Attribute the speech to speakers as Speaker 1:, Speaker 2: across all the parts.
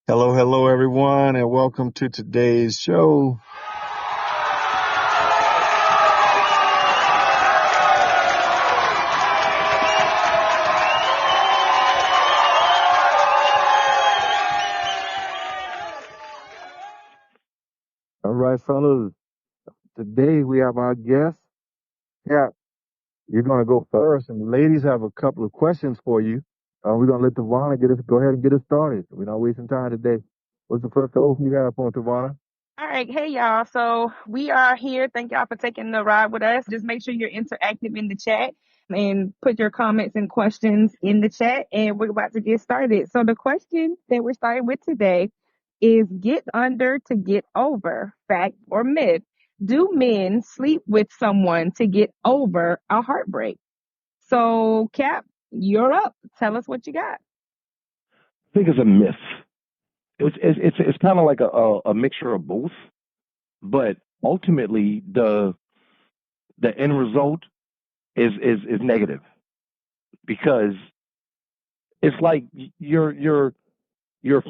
Speaker 1: Hello, hello, everyone, and welcome to today's show. All right, fellas. Today we have our guest. Yeah, you're going to go first, and the ladies have a couple of questions for you. We're going to let Tavana go ahead and get us started. We're not wasting time today. What's the first open you have for Tavana?
Speaker 2: All right. Hey, y'all. So we are here. Thank y'all for taking the ride with us. Just make sure you're interactive in the chat and put your comments and questions in the chat. And we're about to get started. So the question that we're starting with today is get under to get over, fact or myth? Do men sleep with someone to get over a heartbreak? So, Cap, you're up. Tell us what you got.
Speaker 3: I think it's a myth. It's kind of like a mixture of both, but ultimately the end result is negative because it's like you're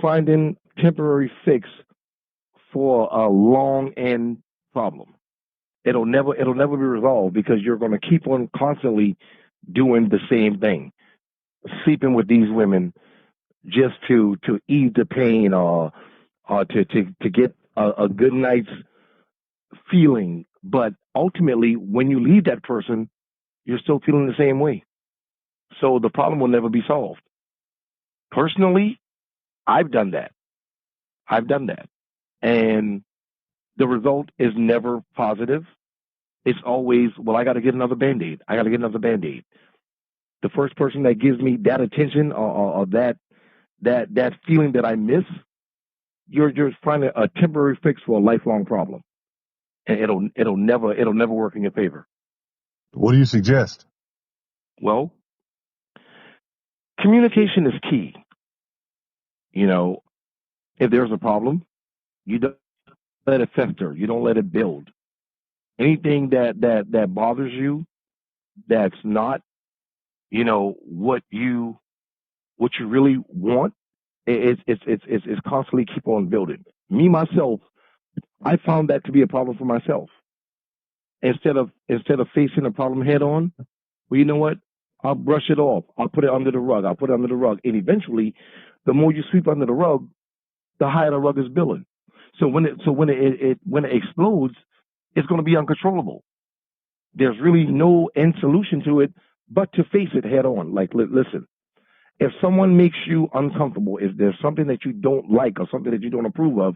Speaker 3: finding temporary fix for a long end problem. It'll never be resolved because you're going to keep on constantly doing the same thing, sleeping with these women just to ease the pain or to get a good night's feeling. But ultimately, when you leave that person, you're still feeling the same way. So the problem will never be solved. Personally, I've done that. I've done that. And the result is never positive. It's always, well, I got to get another band aid. I got to get another band aid. The first person that gives me that attention or that feeling that I miss, you're finding a temporary fix for a lifelong problem. And it'll never work in your favor.
Speaker 1: What do you suggest?
Speaker 3: Well, communication is key. You know, if there's a problem, you don't let it fester. You don't let it build. Anything that bothers you, that's not, what you really want, it's constantly keep on building. Me myself, I found that to be a problem for myself. Instead of facing a problem head on, well, you know what? I'll brush it off. I'll put it under the rug. I'll put it under the rug. And eventually, the more you sweep under the rug, the higher the rug is building. So when it explodes, it's going to be uncontrollable. There's really no end solution to it but to face it head on. Like, listen, if someone makes you uncomfortable, if there's something that you don't like or something that you don't approve of,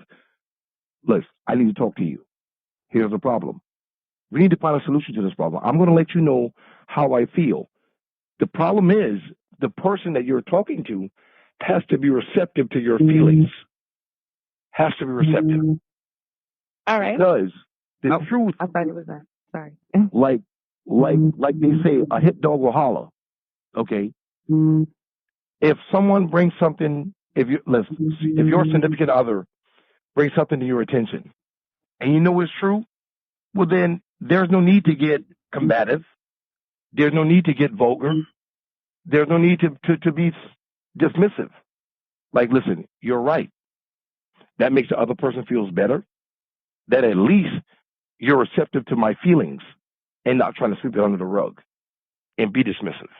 Speaker 3: listen, I need to talk to you. Here's the problem. We need to find a solution to this problem. I'm going to let you know how I feel. The problem is the person that you're talking to has to be receptive to your feelings. Has to be receptive.
Speaker 2: All right.
Speaker 3: Because the
Speaker 2: Oh,
Speaker 3: truth,
Speaker 2: I thought it was that. Sorry.
Speaker 3: like they say, a hit dog will holler. Okay. If someone brings something, if your significant other brings something to your attention, and you know it's true, well then there's no need to get combative. There's no need to get vulgar. There's no need to be dismissive. Like, listen, you're right. That makes the other person feels better. That at least you're receptive to my feelings and not trying to sweep it under the rug and be dismissive.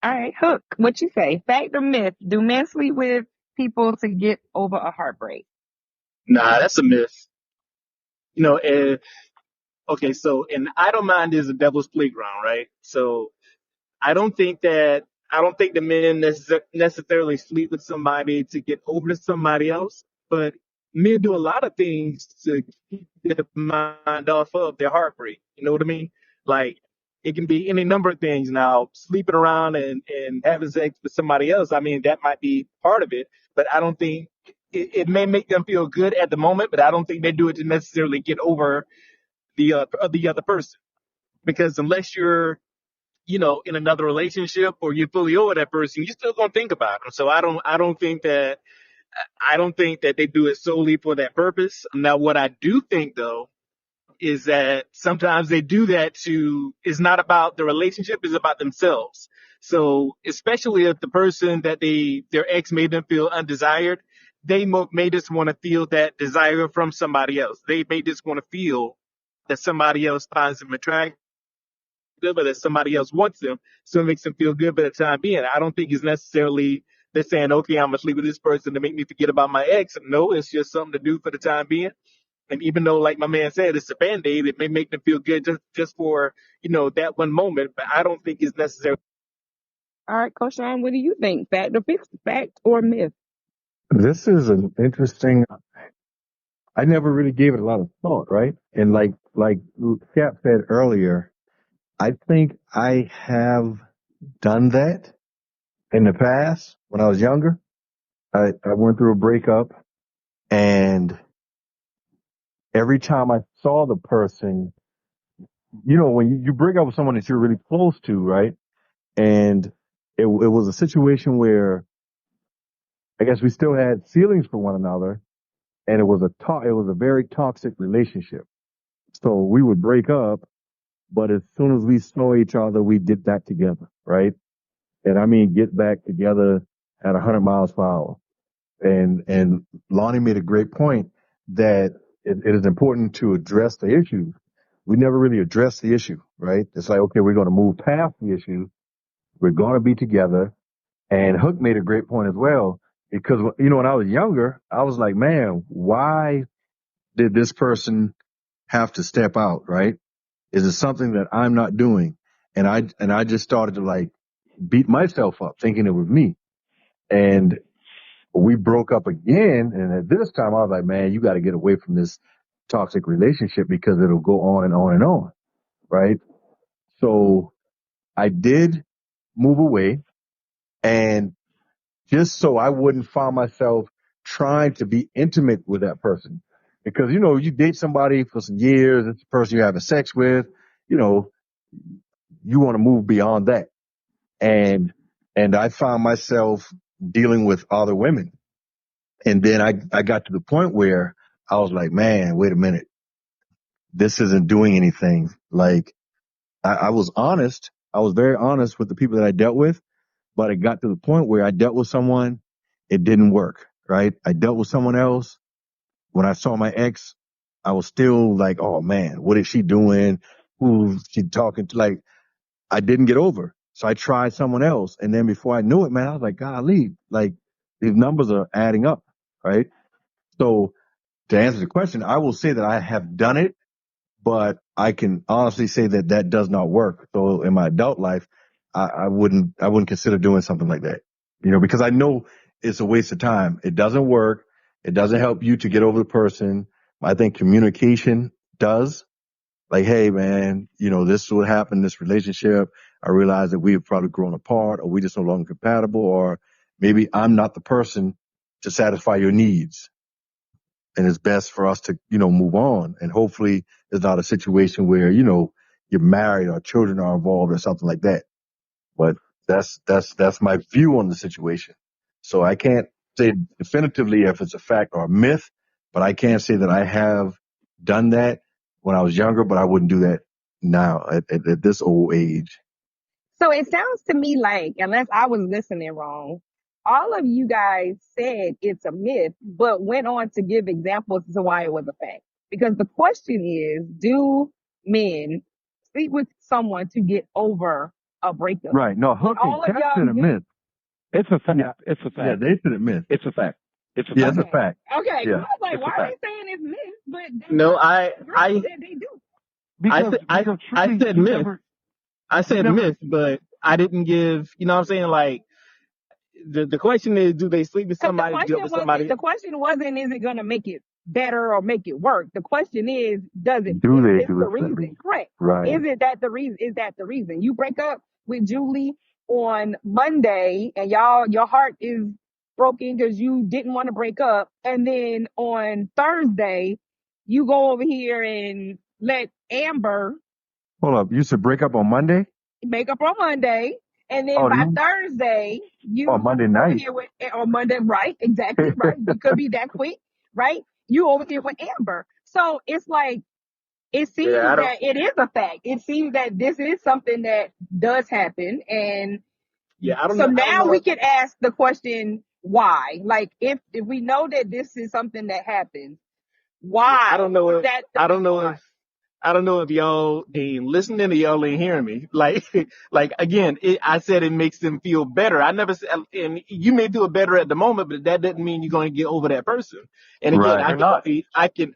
Speaker 2: All right, Hook, what you say? Fact or myth? Do men sleep with people to get over a heartbreak?
Speaker 4: Nah, that's a myth. You know, and okay, so an idle mind is a devil's playground, right? So I don't think the men necessarily sleep with somebody to get over to somebody else, but men do a lot of things to keep their mind off of their heartbreak. You know what I mean? Like it can be any number of things. Now, sleeping around and having sex with somebody else, I mean, that might be part of it, but I don't think it may make them feel good at the moment, but I don't think they do it to necessarily get over the other person. Because unless you're in another relationship or you're fully over that person, you're still gonna think about them. So I don't think that they do it solely for that purpose. Now, what I do think though is that sometimes they do that it's not about the relationship, it's about themselves. So especially if the person that their ex made them feel undesired, may just want to feel that desire from somebody else. They may just want to feel that somebody else finds them attractive, or that somebody else wants them, so it makes them feel good for the time being. I don't think it's necessarily they're saying, okay, I'm gonna sleep with this person to make me forget about my ex. No, it's just something to do for the time being. And even though, like my man said, it's a band-aid, it may make them feel good just for, that one moment, but I don't think it's necessary.
Speaker 2: All right, Coach Sean, what do you think? Fact or myth?
Speaker 1: This is an interesting. I never really gave it a lot of thought, right? And like Cap said earlier, I think I have done that in the past when I was younger. I went through a breakup, and every time I saw the person, when you break up with someone that you're really close to, right? And it was a situation where I guess we still had feelings for one another, and it was a very toxic relationship. So we would break up, but as soon as we saw each other, we did that together, right? And I mean, get back together at 100 miles per hour. And Lonnie made a great point that it is important to address the issue. We never really address the issue, right? It's like, okay, we're going to move past the issue. We're going to be together. And Hook made a great point as well, because, when I was younger, I was like, man, why did this person have to step out, right? Is it something that I'm not doing? And I just started to like beat myself up thinking it was me. And we broke up again. And at this time I was like, man, you got to get away from this toxic relationship because it'll go on and on and on. Right. So I did move away, and just so I wouldn't find myself trying to be intimate with that person. Because, you date somebody for some years, it's the person you're having sex with, you know, you want to move beyond that. And I found myself dealing with other women. And then I got to the point where I was like, man, wait a minute. This isn't doing anything. Like I was honest. I was very honest with the people that I dealt with, but it got to the point where I dealt with someone, it didn't work, right? I dealt with someone else. When I saw my ex, I was still like, oh man, what is she doing? Who's she talking to? Like, I didn't get over. So I tried someone else. And then before I knew it, man, I was like, golly, like these numbers are adding up, right? So to answer the question, I will say that I have done it, but I can honestly say that that does not work. So in my adult life, I wouldn't consider doing something like that, because I know it's a waste of time. It doesn't work. It doesn't help you to get over the person. I think communication does. Like, hey man, this is what happened in this relationship. I realize that we have probably grown apart, or we just no longer compatible, or maybe I'm not the person to satisfy your needs. And it's best for us to, move on. And hopefully it's not a situation where, you're married or children are involved or something like that. But that's my view on the situation. So I can't say definitively if it's a fact or a myth, but I can say that I have done that when I was younger, but I wouldn't do that now at this old age.
Speaker 2: So it sounds to me like, unless I was listening wrong, all of you guys said it's a myth, but went on to give examples as to why it was a fact. Because the question is, do men sleep with someone to get over a breakup?
Speaker 1: Right. No,
Speaker 2: And
Speaker 1: Hook and
Speaker 2: all of
Speaker 1: Cap
Speaker 2: y'all
Speaker 1: said a myth.
Speaker 3: It's a fact.
Speaker 1: Yeah.
Speaker 3: It's a
Speaker 1: Yeah,
Speaker 3: fact.
Speaker 1: they said a myth.
Speaker 3: It's a fact. It's a
Speaker 1: Yeah,
Speaker 3: fact.
Speaker 1: it's a fact.
Speaker 2: Okay, 'cause
Speaker 1: Yeah.
Speaker 2: I was like,
Speaker 3: It's a
Speaker 2: why are
Speaker 3: fact.
Speaker 2: they saying it's myth? But
Speaker 4: No,
Speaker 2: girls said they do.
Speaker 3: Because
Speaker 4: I
Speaker 3: truly,
Speaker 4: said
Speaker 3: you
Speaker 4: myth.
Speaker 3: never,
Speaker 4: I
Speaker 3: you
Speaker 4: said
Speaker 3: never.
Speaker 4: myth, but I didn't give, you know what I'm saying? Like, the question is, do they sleep with
Speaker 2: Because
Speaker 4: somebody to get with somebody?
Speaker 2: the question wasn't, is it going to make it better or make it work? The question is,
Speaker 1: Do
Speaker 2: is
Speaker 1: they
Speaker 2: this
Speaker 1: do
Speaker 2: the
Speaker 1: it?
Speaker 2: reason? Correct.
Speaker 1: Right.
Speaker 2: Is that the reason? You break up with Julie on Monday and your heart is broken because you didn't want to break up. And then on Thursday, you go over here and let Amber
Speaker 1: Hold up. You should break up on Monday?
Speaker 2: make up on Monday, and then
Speaker 1: Oh,
Speaker 2: by
Speaker 1: you
Speaker 2: Thursday,
Speaker 1: on
Speaker 2: you
Speaker 1: Monday
Speaker 2: over
Speaker 1: night.
Speaker 2: here with on Monday, right? Exactly, right. It could be that quick, right? You over here with Amber. So it's like it
Speaker 4: Yeah,
Speaker 2: seems that it is a fact. It seems that this is something that does happen, and
Speaker 4: yeah, I don't
Speaker 2: so
Speaker 4: know. I don't
Speaker 2: now
Speaker 4: know.
Speaker 2: we can ask the question: why? Like, if we know that this is something that happens,
Speaker 4: Yeah,
Speaker 2: why?
Speaker 4: I don't know if
Speaker 2: That
Speaker 4: I
Speaker 2: the
Speaker 4: don't know
Speaker 2: why.
Speaker 4: if I don't know if y'all ain't listening or y'all ain't hearing me. Like, like again, I said it makes them feel better. I never said, and you may feel better at the moment, but that doesn't mean you're going to get over that person. And again,
Speaker 1: Right.
Speaker 4: I
Speaker 3: You're
Speaker 4: can
Speaker 3: not.
Speaker 4: only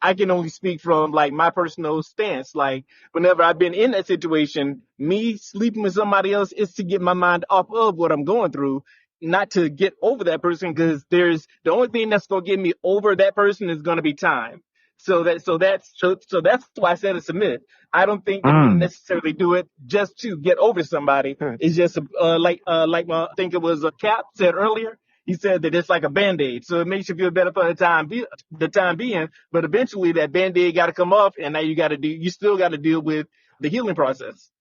Speaker 4: I can only speak from like my personal stance. Like, whenever I've been in that situation, me sleeping with somebody else is to get my mind off of what I'm going through, not to get over that person. Because there's the only thing that's going to get me over that person is going to be time. So that's why I said it's a myth. I don't think that we
Speaker 1: Mm.
Speaker 4: necessarily do it just to get over somebody. It's just I think it was a Cap said earlier. He said that it's like a band-aid, so it makes you feel better for the time being. But eventually, that band-aid got to come off, and now you still got to deal with the healing process.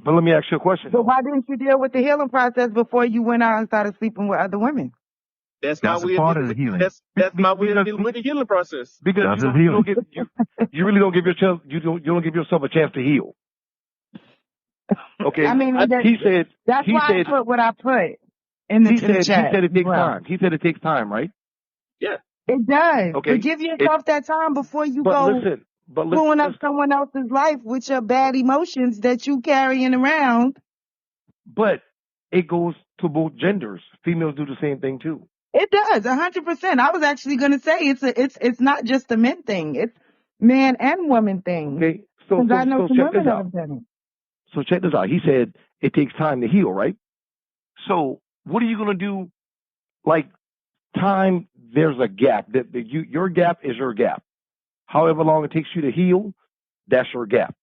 Speaker 3: But let me ask you a question
Speaker 2: So
Speaker 3: though.
Speaker 2: why didn't you deal with the healing process before you went out and started sleeping with other women?
Speaker 4: That's my
Speaker 1: That's a
Speaker 4: way of
Speaker 1: part
Speaker 4: dealing
Speaker 1: of the
Speaker 4: with
Speaker 1: healing.
Speaker 4: that's my way of
Speaker 3: Because
Speaker 4: dealing with the healing process.
Speaker 3: because
Speaker 1: That's
Speaker 3: you
Speaker 1: his
Speaker 3: don't you don't
Speaker 1: healing.
Speaker 3: give you really don't give yourself you don't give yourself a chance to heal.
Speaker 2: I
Speaker 3: Okay.
Speaker 2: mean,
Speaker 4: I,
Speaker 3: He said
Speaker 2: that's
Speaker 3: he
Speaker 2: why I
Speaker 3: said
Speaker 2: put what I put in the
Speaker 3: he
Speaker 2: chat
Speaker 3: said it
Speaker 2: as
Speaker 3: takes
Speaker 2: well.
Speaker 3: time. He said it takes time, right?
Speaker 4: yeah.
Speaker 2: It does, but
Speaker 3: Okay.
Speaker 2: give
Speaker 3: It
Speaker 2: yourself that time before you
Speaker 3: but
Speaker 2: go
Speaker 3: listen, but
Speaker 2: screwing up
Speaker 3: listen,
Speaker 2: someone else's life with your bad emotions that you carrying around.
Speaker 3: but it goes to both genders. Females do the same thing too.
Speaker 2: It does, 100%. I was actually going to say it's not just a men thing; it's man and woman thing.
Speaker 3: Okay. So
Speaker 2: Because I
Speaker 3: so
Speaker 2: know
Speaker 3: so
Speaker 2: some
Speaker 3: check
Speaker 2: women
Speaker 3: this
Speaker 2: that
Speaker 3: out.
Speaker 2: have done
Speaker 3: So check this out. He said it takes time to heal, right? So what are you gonna do? Like time, there's a gap. Your gap is your gap. However long it takes you to heal, that's your gap.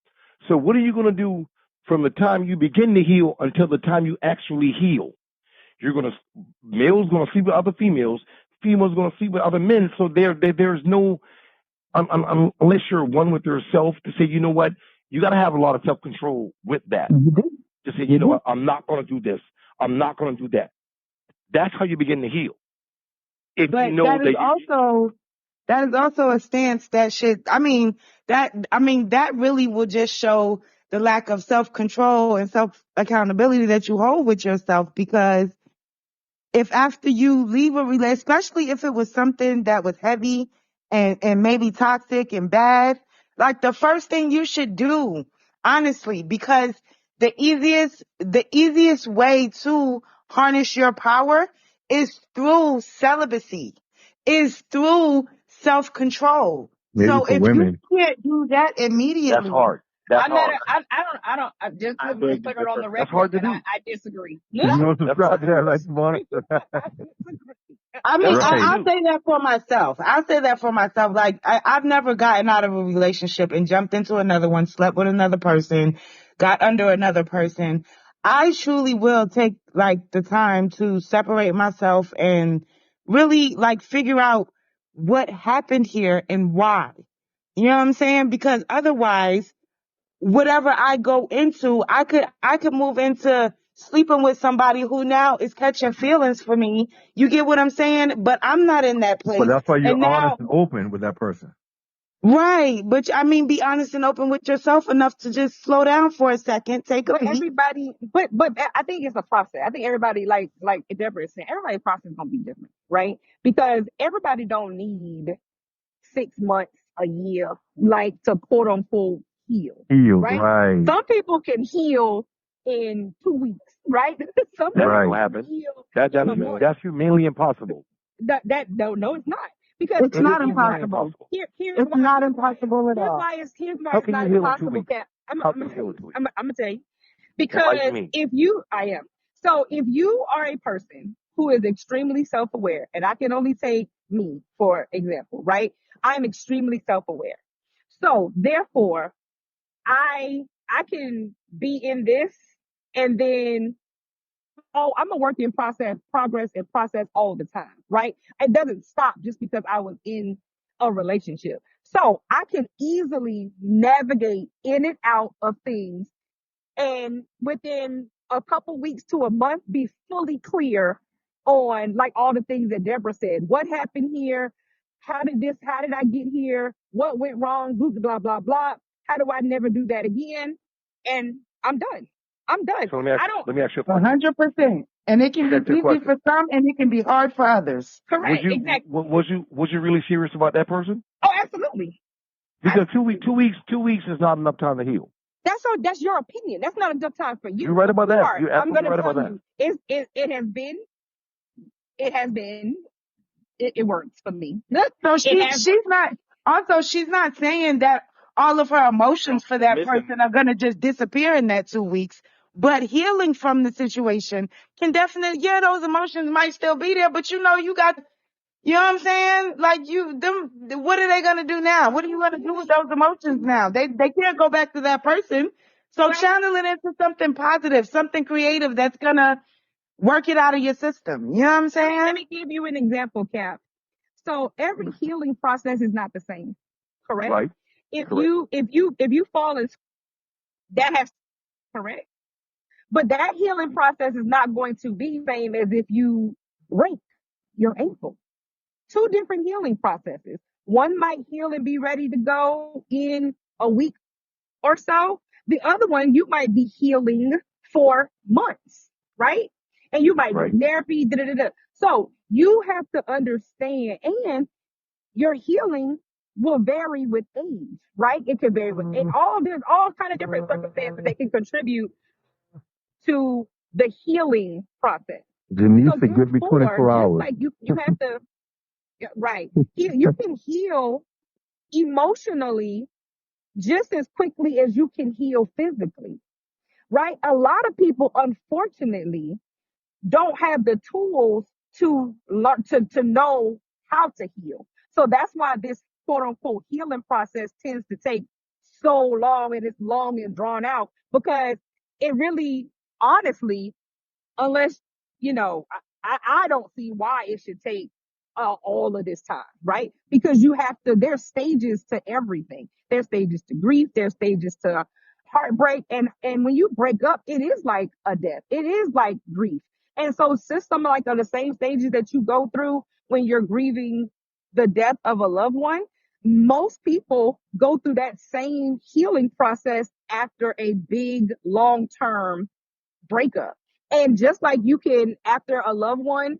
Speaker 3: So what are you gonna do from the time you begin to heal until the time you actually heal? You're gonna males gonna sleep with other females, females gonna sleep with other men. So there's no unless you're one with yourself to say, you know what, you got to have a lot of self control with that.
Speaker 2: it. You do.
Speaker 3: To say, you
Speaker 2: You
Speaker 3: know
Speaker 2: do.
Speaker 3: what, I'm not going to do this. I'm not going to do that. That's how you begin to heal. If you
Speaker 2: But
Speaker 3: know that you,
Speaker 2: that is also a stance that should, that really will just show the lack of self control and self accountability that you hold with yourself. Because if after you leave a relationship, especially if it was something that was heavy and maybe toxic and bad, like the first thing you should do, honestly, because the easiest way to harness your power is through celibacy, is through self-control.
Speaker 1: Maybe
Speaker 2: So
Speaker 1: for
Speaker 2: if you
Speaker 1: women.
Speaker 2: can't do that
Speaker 3: that's
Speaker 2: immediately,
Speaker 3: hard. That's
Speaker 2: I'm not.
Speaker 3: hard.
Speaker 2: I just
Speaker 4: I
Speaker 2: to
Speaker 4: beg to
Speaker 2: put it on
Speaker 4: differ.
Speaker 2: the
Speaker 3: That's
Speaker 2: record
Speaker 3: hard to
Speaker 2: that
Speaker 3: do.
Speaker 2: I disagree.
Speaker 1: You don't
Speaker 3: That's
Speaker 1: subscribe
Speaker 3: hard
Speaker 1: to
Speaker 3: to do.
Speaker 1: that, like Vaughn.
Speaker 2: I disagree. I mean,
Speaker 3: That's hard to
Speaker 1: Right.
Speaker 2: I'll
Speaker 3: do.
Speaker 2: say that for myself. I'll say that for myself. Like, I've never gotten out of a relationship and jumped into another one, slept with another person, got under another person. I truly will take like the time to separate myself and really like figure out what happened here and why. You know what I'm saying? Because otherwise, whatever I go into, I could move into sleeping with somebody who now is catching feelings for me. You get what I'm saying? But I'm not in that
Speaker 1: But
Speaker 2: place.
Speaker 1: that's why
Speaker 2: And
Speaker 1: you're honest
Speaker 2: now,
Speaker 1: and open with that person.
Speaker 2: right. But I mean, be honest and open with yourself enough to just slow down for a second, take a
Speaker 5: But
Speaker 2: beat.
Speaker 5: everybody, but I think it's a process. I think everybody, like Deborah is saying, everybody's process is gonna be different, right? Because everybody don't need 6 months, a year, like to quote unquote heal,
Speaker 1: Healed.
Speaker 5: right?
Speaker 1: Right.
Speaker 5: Some people can heal in 2 weeks, right? Some
Speaker 3: That
Speaker 5: people
Speaker 3: ain't
Speaker 1: Right.
Speaker 3: gonna
Speaker 5: can
Speaker 3: happen.
Speaker 5: heal
Speaker 3: That
Speaker 5: in
Speaker 3: that's
Speaker 5: a month.
Speaker 3: that's humanly impossible.
Speaker 5: That no, it's not. Because
Speaker 2: It's
Speaker 3: It is
Speaker 2: not
Speaker 3: humanly
Speaker 2: impossible.
Speaker 3: impossible.
Speaker 5: here's
Speaker 2: It's
Speaker 5: why
Speaker 2: not
Speaker 5: here's why
Speaker 2: impossible at
Speaker 5: here's
Speaker 2: all.
Speaker 5: why it's here's why
Speaker 3: How
Speaker 5: it's
Speaker 3: can you
Speaker 5: not
Speaker 3: heal in two
Speaker 5: impossible,
Speaker 3: weeks?
Speaker 5: Cat.
Speaker 3: How
Speaker 5: I'm
Speaker 3: can
Speaker 5: gonna
Speaker 3: you
Speaker 5: tell
Speaker 3: heal
Speaker 5: you.
Speaker 3: in 2 weeks?
Speaker 5: I'm gonna tell you.
Speaker 3: Enlighten
Speaker 5: Because
Speaker 3: me.
Speaker 5: if you, I am. So if you are a person who is extremely self-aware, and I can only take me for example, right? I'm extremely self-aware. So therefore, I can be in this and then, oh, I'm a work in progress and process all the time, right? It doesn't stop just because I was in a relationship. So I can easily navigate in and out of things and within a couple weeks to a month be fully clear on like all the things that Deborah said. What happened here? How did I get here? What went wrong? Blah, blah, blah, blah. How do I never do that again? And I'm done. I'm done.
Speaker 3: So
Speaker 5: I don't,
Speaker 3: let me ask you a question.
Speaker 2: 100%.
Speaker 6: And it can
Speaker 3: That's
Speaker 6: be
Speaker 3: the
Speaker 6: easy
Speaker 3: question.
Speaker 6: for some and it can be hard for others.
Speaker 5: Correct. Exactly.
Speaker 3: Was you really serious about that person?
Speaker 5: Oh, absolutely.
Speaker 3: Because
Speaker 5: Absolutely.
Speaker 3: 2 weeks is not enough time to heal.
Speaker 5: That's your opinion. That's not enough time for
Speaker 3: You're
Speaker 5: you.
Speaker 3: right about that.
Speaker 5: Or
Speaker 3: You're
Speaker 5: I'm
Speaker 3: absolutely
Speaker 5: gonna
Speaker 3: right
Speaker 5: tell
Speaker 3: about that.
Speaker 5: you, it works for me.
Speaker 6: So
Speaker 5: It has
Speaker 6: she's not, also, she's not saying that all of her emotions for that
Speaker 4: Missing.
Speaker 6: person are going to just disappear in that 2 weeks. But healing from the situation can definitely, yeah, those emotions might still be there, but you know, you know what I'm saying? Like what are they going to do now? What are you going to do with those emotions now? They can't go back to that person. So channel it into something positive, something creative that's going to work it out of your system. You know what I'm
Speaker 5: Let
Speaker 6: saying?
Speaker 5: me give you an example, Cap. So every healing process is not the same. Correct?
Speaker 3: Right.
Speaker 5: If
Speaker 3: Correct.
Speaker 5: you fall in, that has, correct. But that healing process is not going to be the same as if you break your ankle. Two different healing processes. One might heal and be ready to go in a week or so. The other one, you might be healing for months, right? And you might
Speaker 3: Right.
Speaker 5: do therapy, da, da, da, da. So you have to understand, and your healing will vary with age, right? It can vary with there's all kind of different circumstances that can contribute to the healing process.
Speaker 1: Denise
Speaker 5: So
Speaker 1: said, give me
Speaker 5: therefore,
Speaker 1: 24
Speaker 5: just
Speaker 1: hours.
Speaker 5: like you have to, right, you can heal emotionally just as quickly as you can heal physically, right? A lot of people, unfortunately, don't have the tools to learn to know how to heal. So that's why this quote unquote healing process tends to take so long, and it's long and drawn out, because it really, honestly, unless, I don't see why it should take all of this time, right? Because you have to, there's stages to everything. There's stages to grief, there's stages to heartbreak. And when you break up, it is like a death, it is like grief. And so system like on the same stages that you go through when you're grieving the death of a loved one, most people go through that same healing process after a big long-term breakup. And just like you can, after a loved one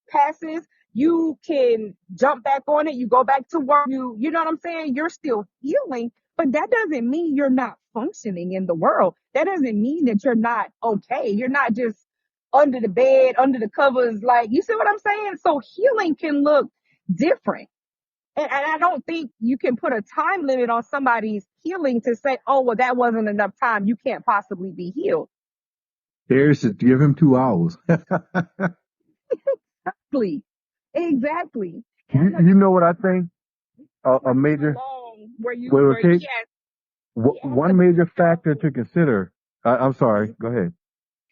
Speaker 5: passes, you can jump back on it, you go back to work, you know what I'm saying? You're still healing, but that doesn't mean you're not functioning in the world. That doesn't mean that you're not okay. You're not just under the bed, under the covers, like, you see what I'm saying? So healing can look different. And I don't think you can put a time limit on somebody's healing to say, oh, well, that wasn't enough time, you can't possibly be healed.
Speaker 1: Harris said, give him 2 hours.
Speaker 5: Exactly.
Speaker 1: You know what I think? A major,
Speaker 5: Long where
Speaker 1: well,
Speaker 5: he
Speaker 1: take
Speaker 5: asked
Speaker 1: one major factor to consider. I'm sorry. Go ahead.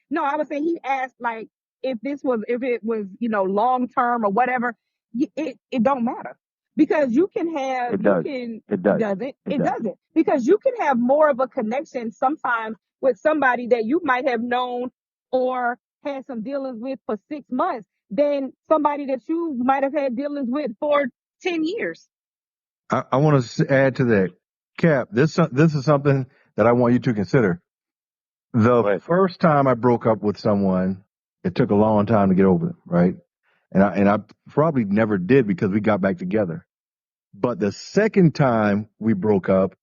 Speaker 5: no, I was saying he asked, like, if it was, long term or whatever. It don't matter, because you can have,
Speaker 3: It does. It does.
Speaker 5: it doesn't, because you can have more of a connection sometimes with somebody that you might have known or had some dealings with for 6 months than somebody that you might have had dealings with for 10 years.
Speaker 1: I want to add to that. Cap, this is something that I want you to consider. The
Speaker 3: Right.
Speaker 1: first time I broke up with someone, it took a long time to get over them, right? And I probably never did because we got back together. But the second time we broke up,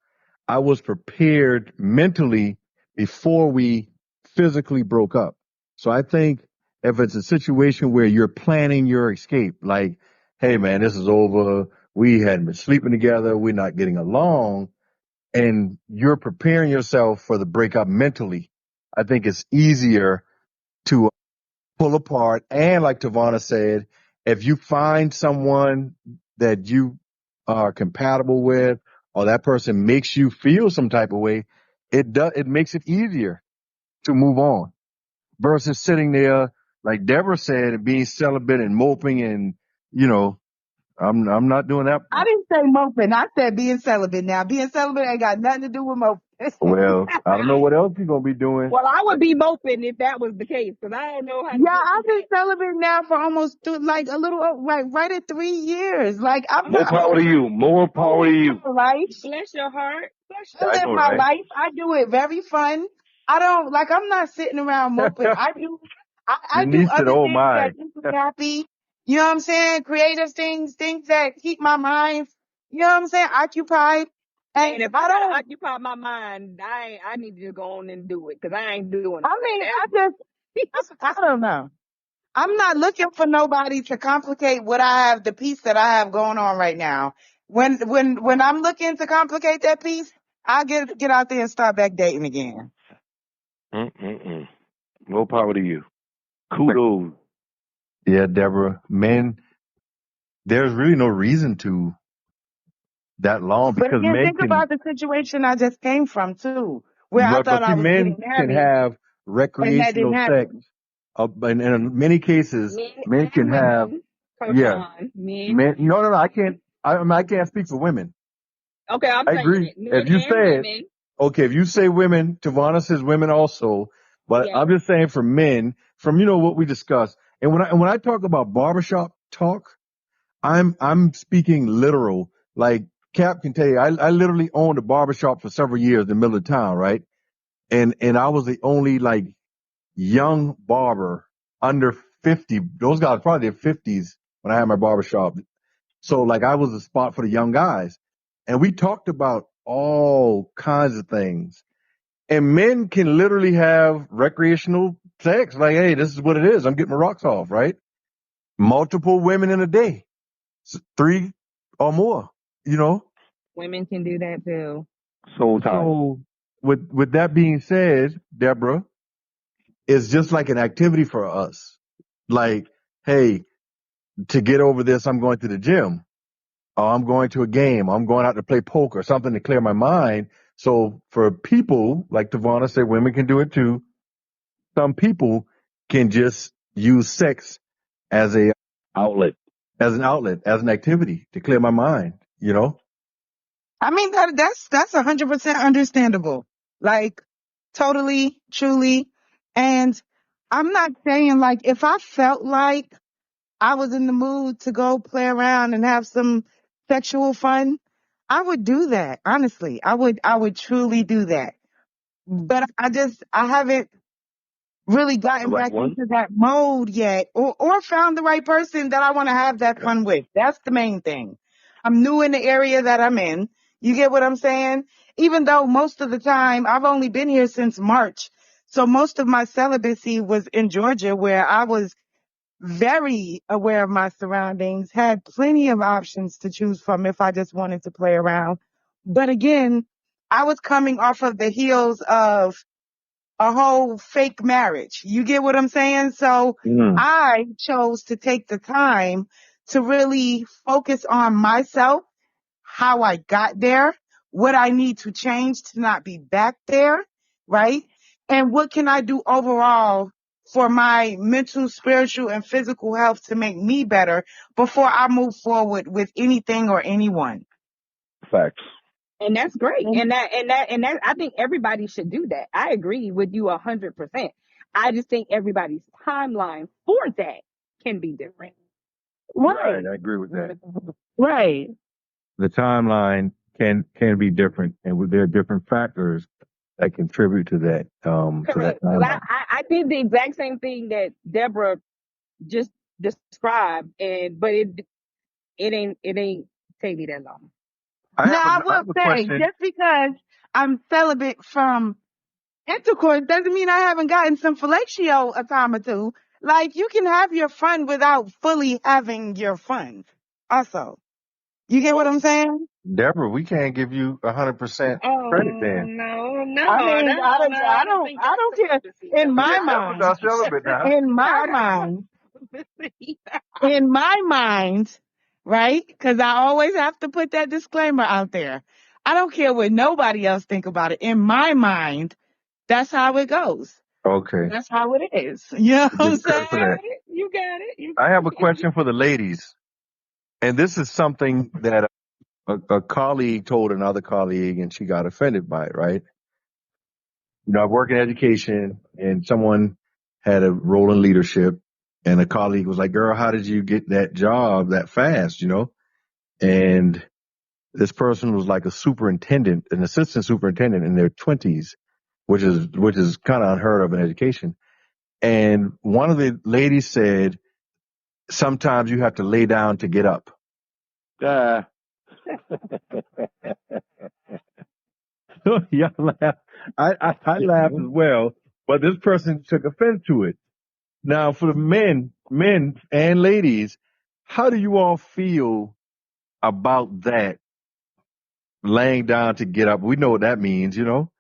Speaker 1: I was prepared mentally before we physically broke up. So I think if it's a situation where you're planning your escape, like, hey man, this is over. We hadn't been sleeping together. We're not getting along. And you're preparing yourself for the breakup mentally. I think it's easier to pull apart. And like Tavana said, if you find someone that you are compatible with, or that person makes you feel some type of way, it makes it easier to move on versus sitting there, like Deborah said, and being celibate and moping and, you know, I'm not doing that
Speaker 6: I
Speaker 1: part.
Speaker 6: didn't say moping. I said being celibate. Now, being celibate ain't got nothing to do with moping.
Speaker 1: Well, I don't know what else you're gonna be doing.
Speaker 5: Well, I would be moping if that was the case, because I don't know how to
Speaker 6: Yeah,
Speaker 5: get through
Speaker 6: I've been
Speaker 5: that.
Speaker 6: celibate now for almost like a little, like right at 3 years. Like
Speaker 3: More power to you. More
Speaker 6: I
Speaker 3: power to
Speaker 6: live
Speaker 3: you.
Speaker 6: my life.
Speaker 5: Bless your heart. Bless
Speaker 6: I
Speaker 5: your
Speaker 3: I
Speaker 6: live
Speaker 3: know,
Speaker 6: my
Speaker 3: right?
Speaker 6: life. I do it very fun. I'm not sitting around moping. I do. I do
Speaker 1: Denise said,
Speaker 6: other
Speaker 1: "Oh
Speaker 6: things
Speaker 1: my."
Speaker 6: that keep me happy. You know what I'm saying? Creative things, things that keep my mind, you know what I'm saying, occupied. And
Speaker 5: And if I gotta occupy my mind, I need to go on and do it because I ain't doing
Speaker 6: I mean, I don't know. I'm not looking for nobody to complicate what I have, the piece that I have going on right now. When I'm looking to complicate that piece, I get out there and start back dating again.
Speaker 3: Mm-mm-mm. More power to you. Kudos.
Speaker 1: Yeah, Deborah. Men, there's really no reason to that long
Speaker 6: But
Speaker 1: because
Speaker 6: again,
Speaker 1: men
Speaker 6: think
Speaker 1: can.
Speaker 6: about the situation I just came from too, where I
Speaker 1: Right,
Speaker 6: thought
Speaker 1: but see,
Speaker 6: I was getting
Speaker 1: men can
Speaker 6: married
Speaker 1: have
Speaker 6: and that didn't
Speaker 1: recreational sex.
Speaker 6: happen.
Speaker 1: And in many cases,
Speaker 5: men
Speaker 1: men can
Speaker 5: and
Speaker 1: have,
Speaker 5: women. Coach
Speaker 1: yeah,
Speaker 5: Sean, men
Speaker 1: men.
Speaker 5: and
Speaker 1: No, I can't.
Speaker 5: women.
Speaker 1: I mean, I can't speak for women.
Speaker 5: Okay, I'm
Speaker 1: I
Speaker 5: saying
Speaker 1: agree.
Speaker 5: it. Men
Speaker 1: If you
Speaker 5: and
Speaker 1: say it,
Speaker 5: women.
Speaker 1: okay, if you say women, Tavana says women also, but
Speaker 5: Yes.
Speaker 1: I'm just saying for men, from what we discussed. And when I talk about barbershop talk, I'm speaking literal. Like Cap can tell you, I literally owned a barbershop for several years in the middle of town, right? And I was the only like young barber under 50. Those guys probably their 50s when I had my barbershop. So like I was a spot for the young guys. And we talked about all kinds of things. And men can literally have recreational sex. Like, hey, this is what it is. I'm getting my rocks off, right? Multiple women in a day, 3 or more, you know?
Speaker 5: Women can do that too.
Speaker 3: Soul ties.
Speaker 1: So with that being said, Deborah, it's just like an activity for us. Like, hey, to get over this, I'm going to the gym. Or I'm going to a game. I'm going out to play poker, something to clear my mind. So for people, like Tavana said, women can do it too. Some people can just use sex as a
Speaker 3: Outlet.
Speaker 1: as an outlet, as an activity to clear my mind, you know?
Speaker 6: I mean, that's 100% understandable. Like, totally, truly. And I'm not saying like if I felt like I was in the mood to go play around and have some sexual fun, I would do that. Honestly, I would truly do that. But I haven't really
Speaker 3: The
Speaker 6: gotten
Speaker 3: right
Speaker 6: back
Speaker 3: one.
Speaker 6: into that mode yet, or found the right person that I want to have that fun with. That's the main thing. I'm new in the area that I'm in. You get what I'm saying? Even though most of the time I've only been here since March. So most of my celibacy was in Georgia, where I was very aware of my surroundings, had plenty of options to choose from if I just wanted to play around. But again, I was coming off of the heels of a whole fake marriage. You get what I'm saying? So
Speaker 1: Mm.
Speaker 6: I chose to take the time to really focus on myself, how I got there, what I need to change to not be back there, right? And what can I do overall for my mental, spiritual, and physical health to make me better before I move forward with anything or anyone.
Speaker 3: Facts.
Speaker 5: And that's great.
Speaker 6: And
Speaker 5: And that I think everybody should do that. I agree with you 100%. I just think everybody's timeline for that can be different.
Speaker 1: Right,
Speaker 6: right,
Speaker 1: I agree with that.
Speaker 6: right.
Speaker 1: The timeline can be different, and there are different factors that contribute to that
Speaker 5: Correct. Because I,
Speaker 1: timeline.
Speaker 5: I, I did the exact same thing that Deborah just described, but it ain't take me that long.
Speaker 6: Now, I
Speaker 1: I
Speaker 6: will
Speaker 1: have a
Speaker 6: say,
Speaker 1: question.
Speaker 6: just because I'm celibate from intercourse doesn't mean I haven't gotten some fellatio a time or two. Like, you can have your fun without fully having your fun. Also, you get what I'm saying?
Speaker 1: Deborah, we can't give you 100%
Speaker 5: Oh
Speaker 1: credit then.
Speaker 5: no, no,
Speaker 6: I mean,
Speaker 5: no, no!
Speaker 6: I
Speaker 5: I don't
Speaker 6: don't,
Speaker 5: think
Speaker 6: I
Speaker 5: that's
Speaker 6: don't care.
Speaker 5: celibacy.
Speaker 6: In
Speaker 5: That's
Speaker 6: my
Speaker 1: Deborah's
Speaker 6: mind,
Speaker 1: not celibate now.
Speaker 6: in my mind, in my mind, right? Because I always have to put that disclaimer out there. I don't care what nobody else think about it. In my mind, that's how it goes.
Speaker 1: Okay.
Speaker 6: That's how it is. You know what
Speaker 1: Give
Speaker 6: I'm
Speaker 1: you
Speaker 5: You
Speaker 1: credit
Speaker 6: saying?
Speaker 1: for that.
Speaker 5: got it. You got it. You
Speaker 1: I have a
Speaker 5: got it.
Speaker 1: question for the ladies. And this is something that a colleague told another colleague and she got offended by it, right? I work in education and someone had a role in leadership and a colleague was like, girl, how did you get that job that fast, And this person was like a superintendent, an assistant superintendent in their 20s, which is kind of unheard of in education. And one of the ladies said, sometimes you have to lay down to get up.
Speaker 3: Uh,
Speaker 1: Yeah, laugh. I laughed as well, but this person took offense to it. Now, for the men and ladies, how do you all feel about that? Laying down to get up. We know what that means, you know?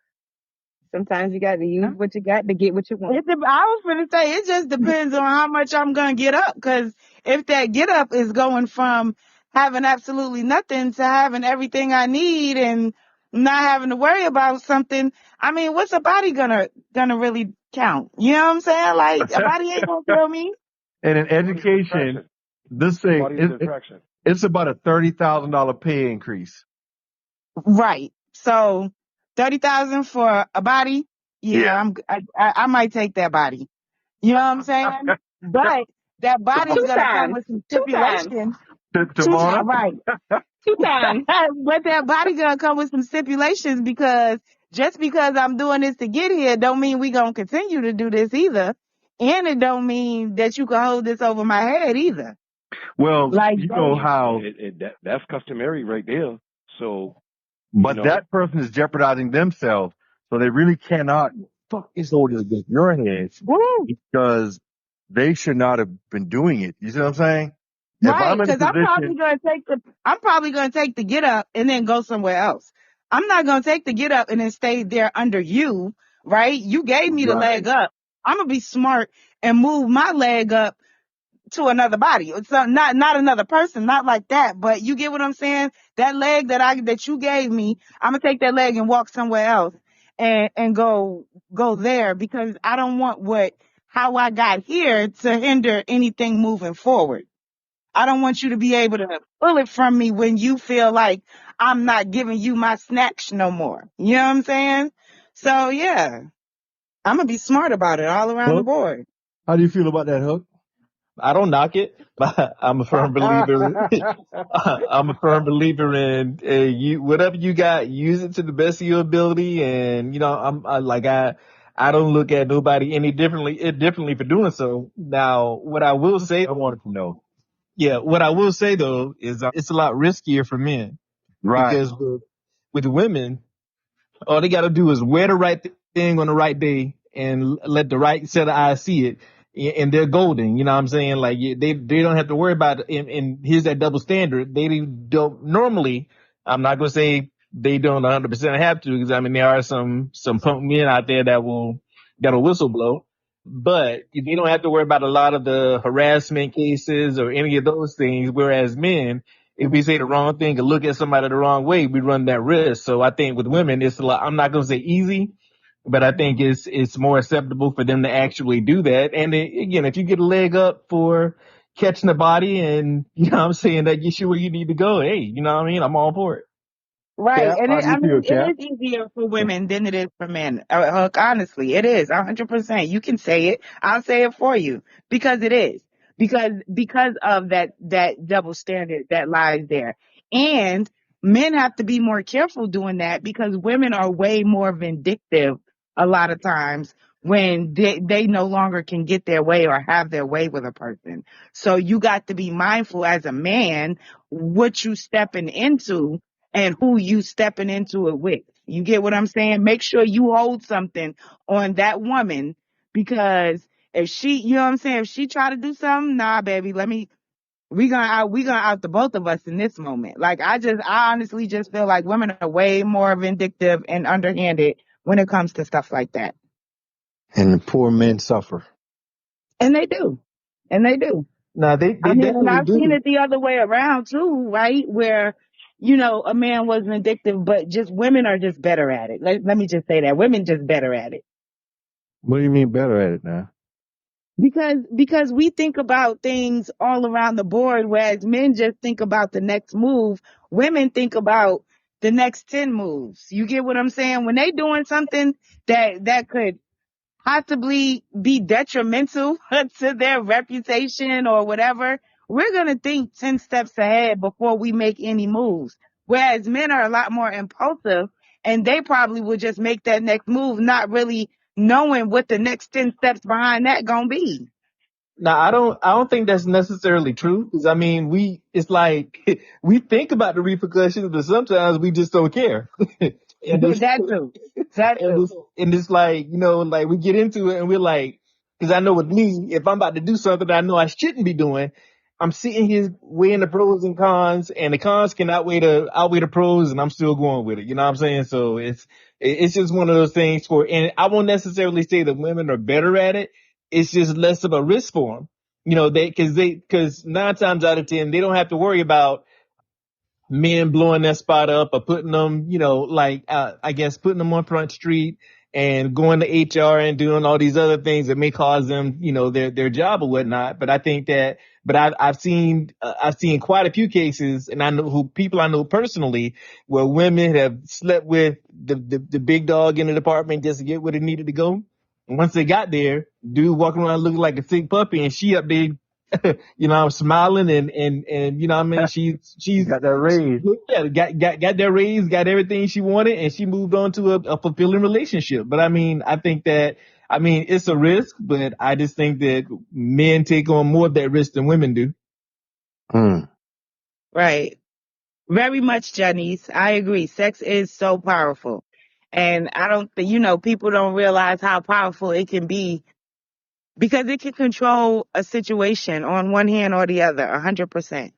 Speaker 5: Sometimes you got to use what you got to get what you want.
Speaker 6: I was going to say, it just depends on how much I'm going to get up. Because if that get up is going from having absolutely nothing to having everything I need and not having to worry about something, I mean, what's a body gonna really count? You know what I'm saying? Like, a body ain't going to kill me.
Speaker 1: And in
Speaker 3: body's an
Speaker 1: education,
Speaker 3: attraction.
Speaker 1: this thing,
Speaker 3: Body's an attraction.
Speaker 1: it's about a $30,000 pay increase.
Speaker 6: Right. So 30,000 for a body.
Speaker 1: Yeah.
Speaker 6: Yeah, I might take that body. You know what I'm saying? But that body's
Speaker 5: Two
Speaker 6: going to come
Speaker 5: times.
Speaker 6: with some
Speaker 5: Two times.
Speaker 6: stipulations. Two
Speaker 1: Tamana?
Speaker 6: times, right.
Speaker 5: Two times.
Speaker 6: But that body going to come with some stipulations because just because I'm doing this to get here don't mean we going to continue to do this either. And it don't mean that you can hold this over my head either.
Speaker 1: Well,
Speaker 6: Like,
Speaker 1: you know how,
Speaker 3: That's customary right there. So,
Speaker 1: but that person is jeopardizing themselves. So they really cannot fuck this hold against your head
Speaker 6: woo.
Speaker 1: because they should not have been doing it. You see what I'm saying? If
Speaker 6: Right,
Speaker 1: I'm in a
Speaker 6: because
Speaker 1: position,
Speaker 6: I'm probably gonna take the get up and then go somewhere else. I'm not gonna take the get up and then stay there under you, right? You gave me the
Speaker 1: right.
Speaker 6: leg up. I'm gonna be smart and move my leg up to another body. So not another person, not like that, but you get what I'm saying? That leg that you gave me, I'm gonna take that leg and walk somewhere else and go there because I don't want how I got here to hinder anything moving forward. I don't want you to be able to pull it from me when you feel like I'm not giving you my snatch no more. You know what I'm saying? So yeah, I'm gonna be smart about it all around the
Speaker 1: Hook,
Speaker 6: board.
Speaker 1: how do you feel about that, Hook?
Speaker 4: I don't knock it, but I'm a firm believer. I'm a firm believer in you whatever you got, use it to the best of your ability. And I don't look at nobody any differently for doing so. Now, what I will say,
Speaker 1: I wanted to know.
Speaker 4: yeah, what I will say though is it's a lot riskier for men
Speaker 1: Right.
Speaker 4: because with women, all they got to do is wear the right thing on the right day and let the right set of eyes see it. And they're golden. You know what I'm saying? Like they don't have to worry about it. And here's that double standard. They don't normally, I'm not going to say they don't 100% have to because I mean, there are some punk men out there that'll whistle blow, but they don't have to worry about a lot of the harassment cases or any of those things. Whereas men, if we say the wrong thing or look at somebody the wrong way, we run that risk. So I think with women, it's a lot, I'm not going to say easy, but I think it's more acceptable for them to actually do that. And again, if you get a leg up for catching the body and, you know what I'm saying, that gets you where you need to go, hey, you know what I mean? I'm all for it.
Speaker 6: Right.
Speaker 1: Cap,
Speaker 6: And
Speaker 1: how do you
Speaker 6: I
Speaker 1: feel,
Speaker 6: mean, it
Speaker 1: Cap?
Speaker 6: is easier for women than it is for men. Look, honestly, it is 100%. You can say it. I'll say it for you because it is because of that double standard that lies there. And men have to be more careful doing that because women are way more vindictive a lot of times when they no longer can get their way or have their way with a person. So you got to be mindful as a man what you stepping into and who you stepping into it with. You get what I'm saying? Make sure you hold something on that woman because if she, you know what I'm saying, if she try to do something, nah, baby, we gonna out the both of us in this moment. Like I honestly just feel like women are way more vindictive and underhanded when it comes to stuff like that.
Speaker 1: And the poor men suffer.
Speaker 6: And they do. And they do.
Speaker 4: Now
Speaker 6: I
Speaker 4: they
Speaker 6: mean, and
Speaker 4: definitely
Speaker 6: I've seen
Speaker 4: do.
Speaker 6: it the other way around too, right? Where, a man was vindictive, but just women are just better at it. Let me just say that. Women just better at it.
Speaker 1: What do you mean better at it now?
Speaker 6: Because we think about things all around the board, whereas men just think about the next move. Women think about the next 10 moves. You get what I'm saying? When they doing something that could possibly be detrimental to their reputation or whatever, we're going to think 10 steps ahead before we make any moves. Whereas men are a lot more impulsive and they probably will just make that next move, not really knowing what the next 10 steps behind that gonna be.
Speaker 4: Now, I don't think that's necessarily true. Because I mean, it's like we think about the repercussions, but sometimes we just don't care. And it's,
Speaker 6: That too. That
Speaker 4: and
Speaker 6: too.
Speaker 4: it's like, like we get into it and we're like, because I know with me, if I'm about to do something that I know I shouldn't be doing, I'm sitting here weighing the pros and cons, and the cons can outweigh the pros, and I'm still going with it. You know what I'm saying? So it's just one of those things and I won't necessarily say that women are better at it. It's just less of a risk for them. Because 9 times out of 10, they don't have to worry about men blowing that spot up or putting them, I guess putting them on Front Street and going to HR and doing all these other things that may cause them, their job or whatnot. But I think that, but I've seen quite a few cases, and I know people I know personally, where women have slept with the big dog in the department just to get where they needed to go. And once they got there, dude walking around looking like a sick puppy, and she up there, I'm smiling and you know what I mean? She's
Speaker 1: Got that raise.
Speaker 4: yeah, got that raise, got everything she wanted, and she moved on to a fulfilling relationship. But I mean, I think that, it's a risk, but I just think that men take on more of that risk than women do.
Speaker 1: Mm.
Speaker 6: Right. Very much, Janice. I agree. Sex is so powerful. And I don't think, people don't realize how powerful it can be because it can control a situation on one hand or the other, 100%.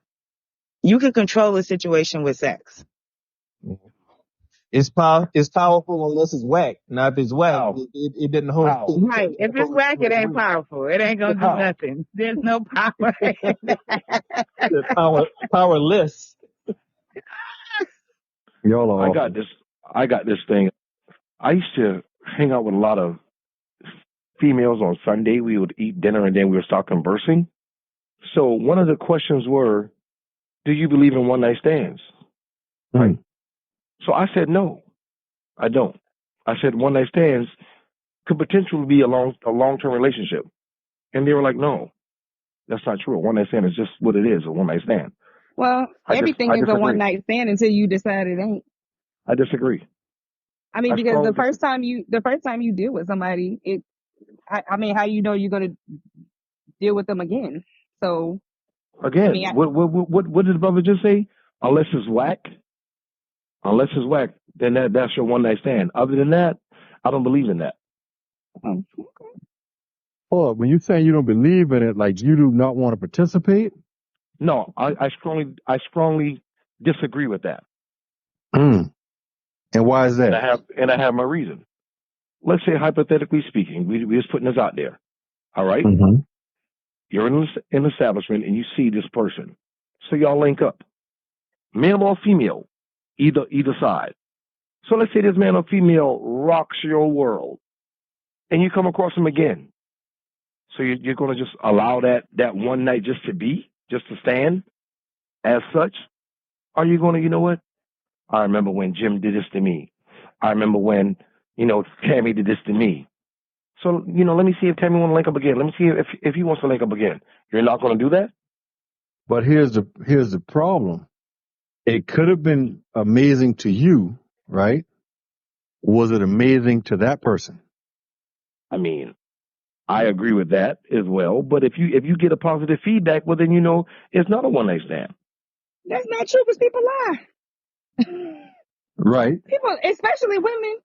Speaker 6: You can control a situation with sex.
Speaker 4: It's powerful unless it's whack. Now, if it's whack,
Speaker 3: How?
Speaker 4: it doesn't hold.
Speaker 3: How?
Speaker 6: Right. If it's whack, it ain't powerful. It ain't going to do
Speaker 3: How?
Speaker 6: nothing. There's no power in that.
Speaker 4: Powerless.
Speaker 1: Y'all
Speaker 3: I
Speaker 1: are
Speaker 3: got
Speaker 1: awful.
Speaker 3: this. I got this thing. I used to hang out with a lot of females on Sunday. We would eat dinner and then we would start conversing. So one of the questions were, "Do you believe in one night stands?" Right.
Speaker 1: Mm.
Speaker 3: So I said, "No, I don't." I said, "One night stands could potentially be a long term relationship," and they were like, "No, that's not true. A one night stand is just what it is, a one night stand."
Speaker 5: Well, everything
Speaker 3: I
Speaker 5: is a one
Speaker 3: disagree.
Speaker 5: night stand until you decide it ain't.
Speaker 3: I disagree.
Speaker 5: I mean,
Speaker 3: I
Speaker 5: because
Speaker 3: strongly disagree.
Speaker 5: the first time you deal with somebody, I mean, how you know you're gonna deal with them again? So, I mean,
Speaker 3: Again, what did the brother just say? Unless it's whack, then that's your one night stand. Other than that, I don't believe in that.
Speaker 5: um,
Speaker 1: Hold up. When you say you don't believe in it, like you do not want to participate?
Speaker 3: No, I strongly disagree with that,
Speaker 1: Mm. And why is
Speaker 3: and
Speaker 1: that?
Speaker 3: I have my reason. Let's say hypothetically speaking, we just putting this out there. All right,
Speaker 1: Mm-hmm.
Speaker 3: you're in an establishment and you see this person, so y'all link up, male or female, either side. So let's say this man or female rocks your world, and you come across him again. So you're going to just allow that one night just to stand as such? Are you going to, you know what? I remember when Jim did this to me. I remember when, Tammy did this to me. So, let me see if Tammy want to link up again. Let me see if he wants to link up again. You're not going to do that?
Speaker 1: But here's the problem. It could have been amazing to you, right? Was it amazing to that person?
Speaker 3: I mean, I agree with that as well. But if you get a positive feedback, well, then it's not a one night stand.
Speaker 5: that's not true because people lie.
Speaker 1: Right.
Speaker 5: People, especially women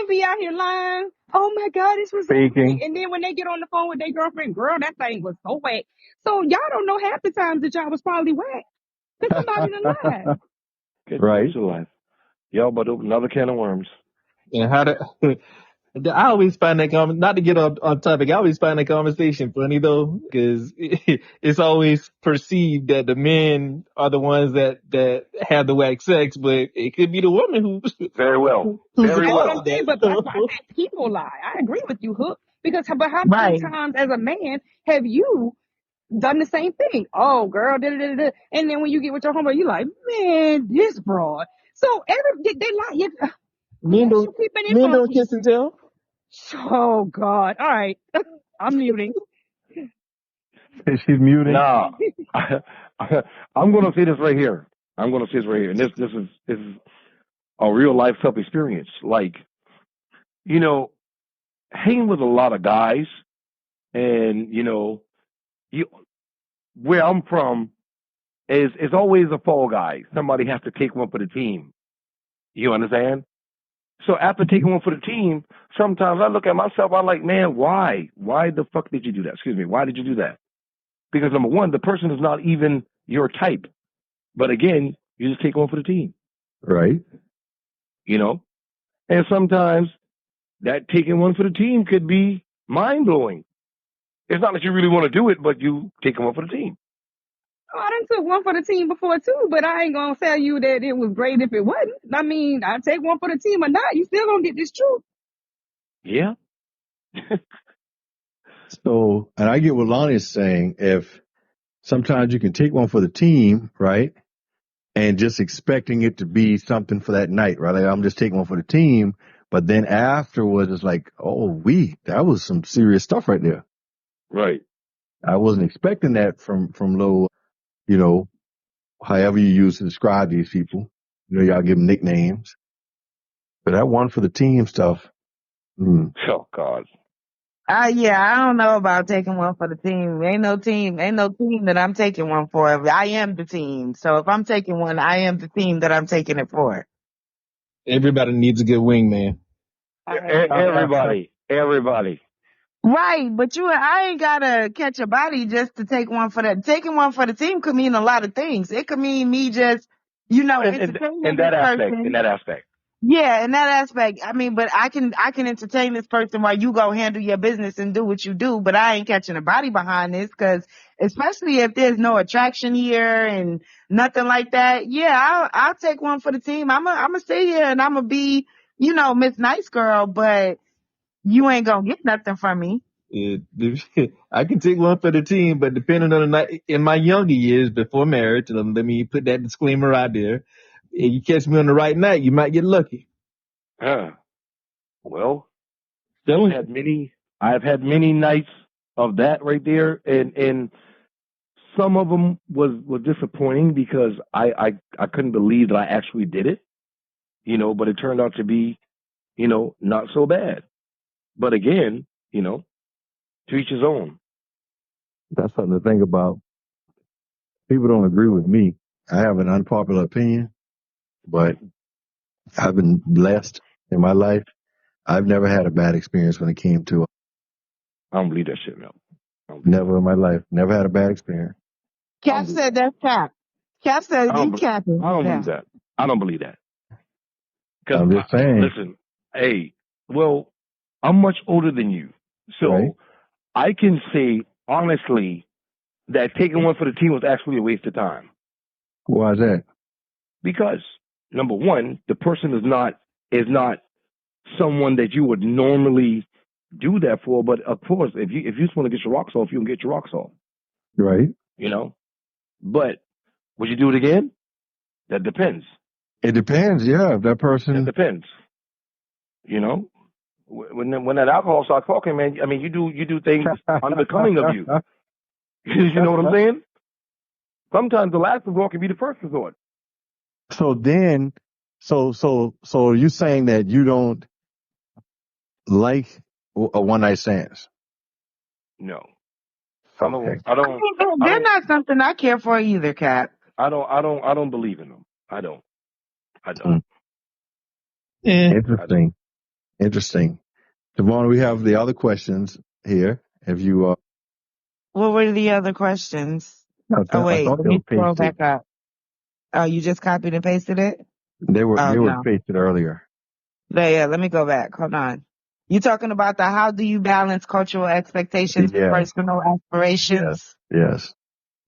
Speaker 5: be out here lying. Oh my God, this was so great.
Speaker 1: Faking.
Speaker 5: And then when they get on the phone with their girlfriend, girl, that thing was so whack. So y'all don't know half the times that y'all was probably whack because somebody done lied.
Speaker 3: Get
Speaker 1: Right.
Speaker 3: your life. Y'all about to open another can of worms.
Speaker 4: And how to I always find that not to get on topic. I always find that conversation funny though, because it's always perceived that the men are the ones that have the whack sex, but it could be the woman
Speaker 3: Very well.
Speaker 4: who's
Speaker 3: Very
Speaker 5: That's what
Speaker 4: supposed
Speaker 5: I'm
Speaker 3: well.
Speaker 4: to
Speaker 5: saying. But that's why I said people lie. I agree with you, Hook. But how many
Speaker 6: Right.
Speaker 5: times as a man have you done the same thing? Oh, girl, da da da da. And then when you get with your homeboy, you like, man, this broad. So they lie.
Speaker 4: men
Speaker 5: Unless
Speaker 4: don't
Speaker 5: you keeping it
Speaker 4: men don't
Speaker 5: funky.
Speaker 4: kiss and tell.
Speaker 5: Oh God. All right. I'm muting.
Speaker 1: She's muting.
Speaker 3: Nah. I'm going to say this right here. And this is a real life self experience. Like, you know, hanging with a lot of guys, and you where I'm from is always a fall guy. Somebody has to take one for the team. You understand? So after taking one for the team, sometimes I look at myself, I'm like, man, why? Why the fuck did you do that? Excuse me, why did you do that? Because number one, the person is not even your type. But again, you just take one for the team.
Speaker 1: Right.
Speaker 3: You know? And sometimes that taking one for the team could be mind blowing. It's not that you really want to do it, but you take one for the team.
Speaker 5: Oh, I done took one for the team before too, but I ain't gonna tell you that it was great if it wasn't. I mean, I take one for the team or not, you still gonna get this truth.
Speaker 3: Yeah.
Speaker 1: So, and I get what Lonnie is saying. If sometimes you can take one for the team, right? And just expecting it to be something for that night, right? Like I'm just taking one for the team, but then afterwards it's like, oh, that was some serious stuff right there.
Speaker 3: Right.
Speaker 1: I wasn't expecting that from little, you know, however you use to describe these people. Y'all give them nicknames, but that one for the team stuff.
Speaker 3: Oh God.
Speaker 6: Yeah, I don't know about taking one for the team. Ain't no team that I'm taking one for. I am the team. So if I'm taking one, I am the team that I'm taking it for.
Speaker 4: Everybody needs a good wingman.
Speaker 3: Everybody.
Speaker 6: Right, but I ain't gotta catch a body just to take one for that. Taking one for the team could mean a lot of things. It could mean me just,
Speaker 3: In
Speaker 6: entertaining this
Speaker 3: that aspect. In
Speaker 6: person.
Speaker 3: that aspect.
Speaker 6: Yeah, in that aspect. I mean, but I can entertain this person while you go handle your business and do what you do, but I ain't catching a body behind this because especially if there's no attraction here and nothing like that. Yeah, I'll take one for the team. I'm gonna sit here and I'm gonna be, Miss Nice Girl, but you ain't gonna get nothing from me.
Speaker 4: I can take one for the team, but depending on the night, in my younger years before marriage, let me put that disclaimer out there. If you catch me on the right night, you might get lucky.
Speaker 3: Well,
Speaker 4: Telling
Speaker 3: I've had many nights of that right there, and some of them was disappointing because I couldn't believe that I actually did it, but it turned out to be, not so bad. But again, to each his own.
Speaker 1: That's something to think about. People don't agree with me. I have an unpopular opinion, but I've been blessed in my life. I've never had a bad experience when it came to
Speaker 3: I don't believe that shit, man.
Speaker 1: never in my life. Never had a bad experience.
Speaker 3: I don't
Speaker 6: Cap
Speaker 3: believe
Speaker 6: said that's cap. Cap said you capping.
Speaker 3: I don't
Speaker 6: Yeah.
Speaker 3: believe that. I don't believe that. Because
Speaker 1: I'm just saying,
Speaker 3: listen, hey, well, I'm much older than you,
Speaker 1: right?
Speaker 3: so I can say honestly that taking one for the team was actually a waste of time.
Speaker 1: Why is that?
Speaker 3: Because number one, the person is not someone that you would normally do that for. But of course, if you just want to get your rocks off, you can get your rocks off.
Speaker 1: Right?
Speaker 3: But would you do it again? That depends.
Speaker 1: It depends. Yeah, if that
Speaker 3: That
Speaker 1: person.
Speaker 3: depends. You know, when that alcohol starts talking, man. I mean, you do things unbecoming of you. You know what I'm saying? Sometimes the last resort can be the first resort.
Speaker 1: So then, so you saying that you don't like a one night stands?
Speaker 3: No, I
Speaker 1: Okay.
Speaker 3: don't. I
Speaker 6: I
Speaker 3: don't.
Speaker 6: mean,
Speaker 3: I
Speaker 6: they're
Speaker 3: don't.
Speaker 6: not something I care for either, Cap.
Speaker 3: I don't believe in them. I don't. I don't.
Speaker 1: Mm. Interesting. Interesting. Devon, we have the other questions here. If you,
Speaker 6: What were the other questions? Oh
Speaker 1: I
Speaker 6: wait,
Speaker 1: thought
Speaker 6: let
Speaker 1: they were
Speaker 6: me scroll
Speaker 1: pasted.
Speaker 6: back up. Oh, you just copied and pasted it? Oh
Speaker 1: They were
Speaker 6: no.
Speaker 1: pasted earlier.
Speaker 6: Yeah, let me go back. Hold on. You talking about how do you balance cultural expectations with
Speaker 1: Yeah.
Speaker 6: personal
Speaker 1: Yes.
Speaker 6: aspirations?
Speaker 1: Yes.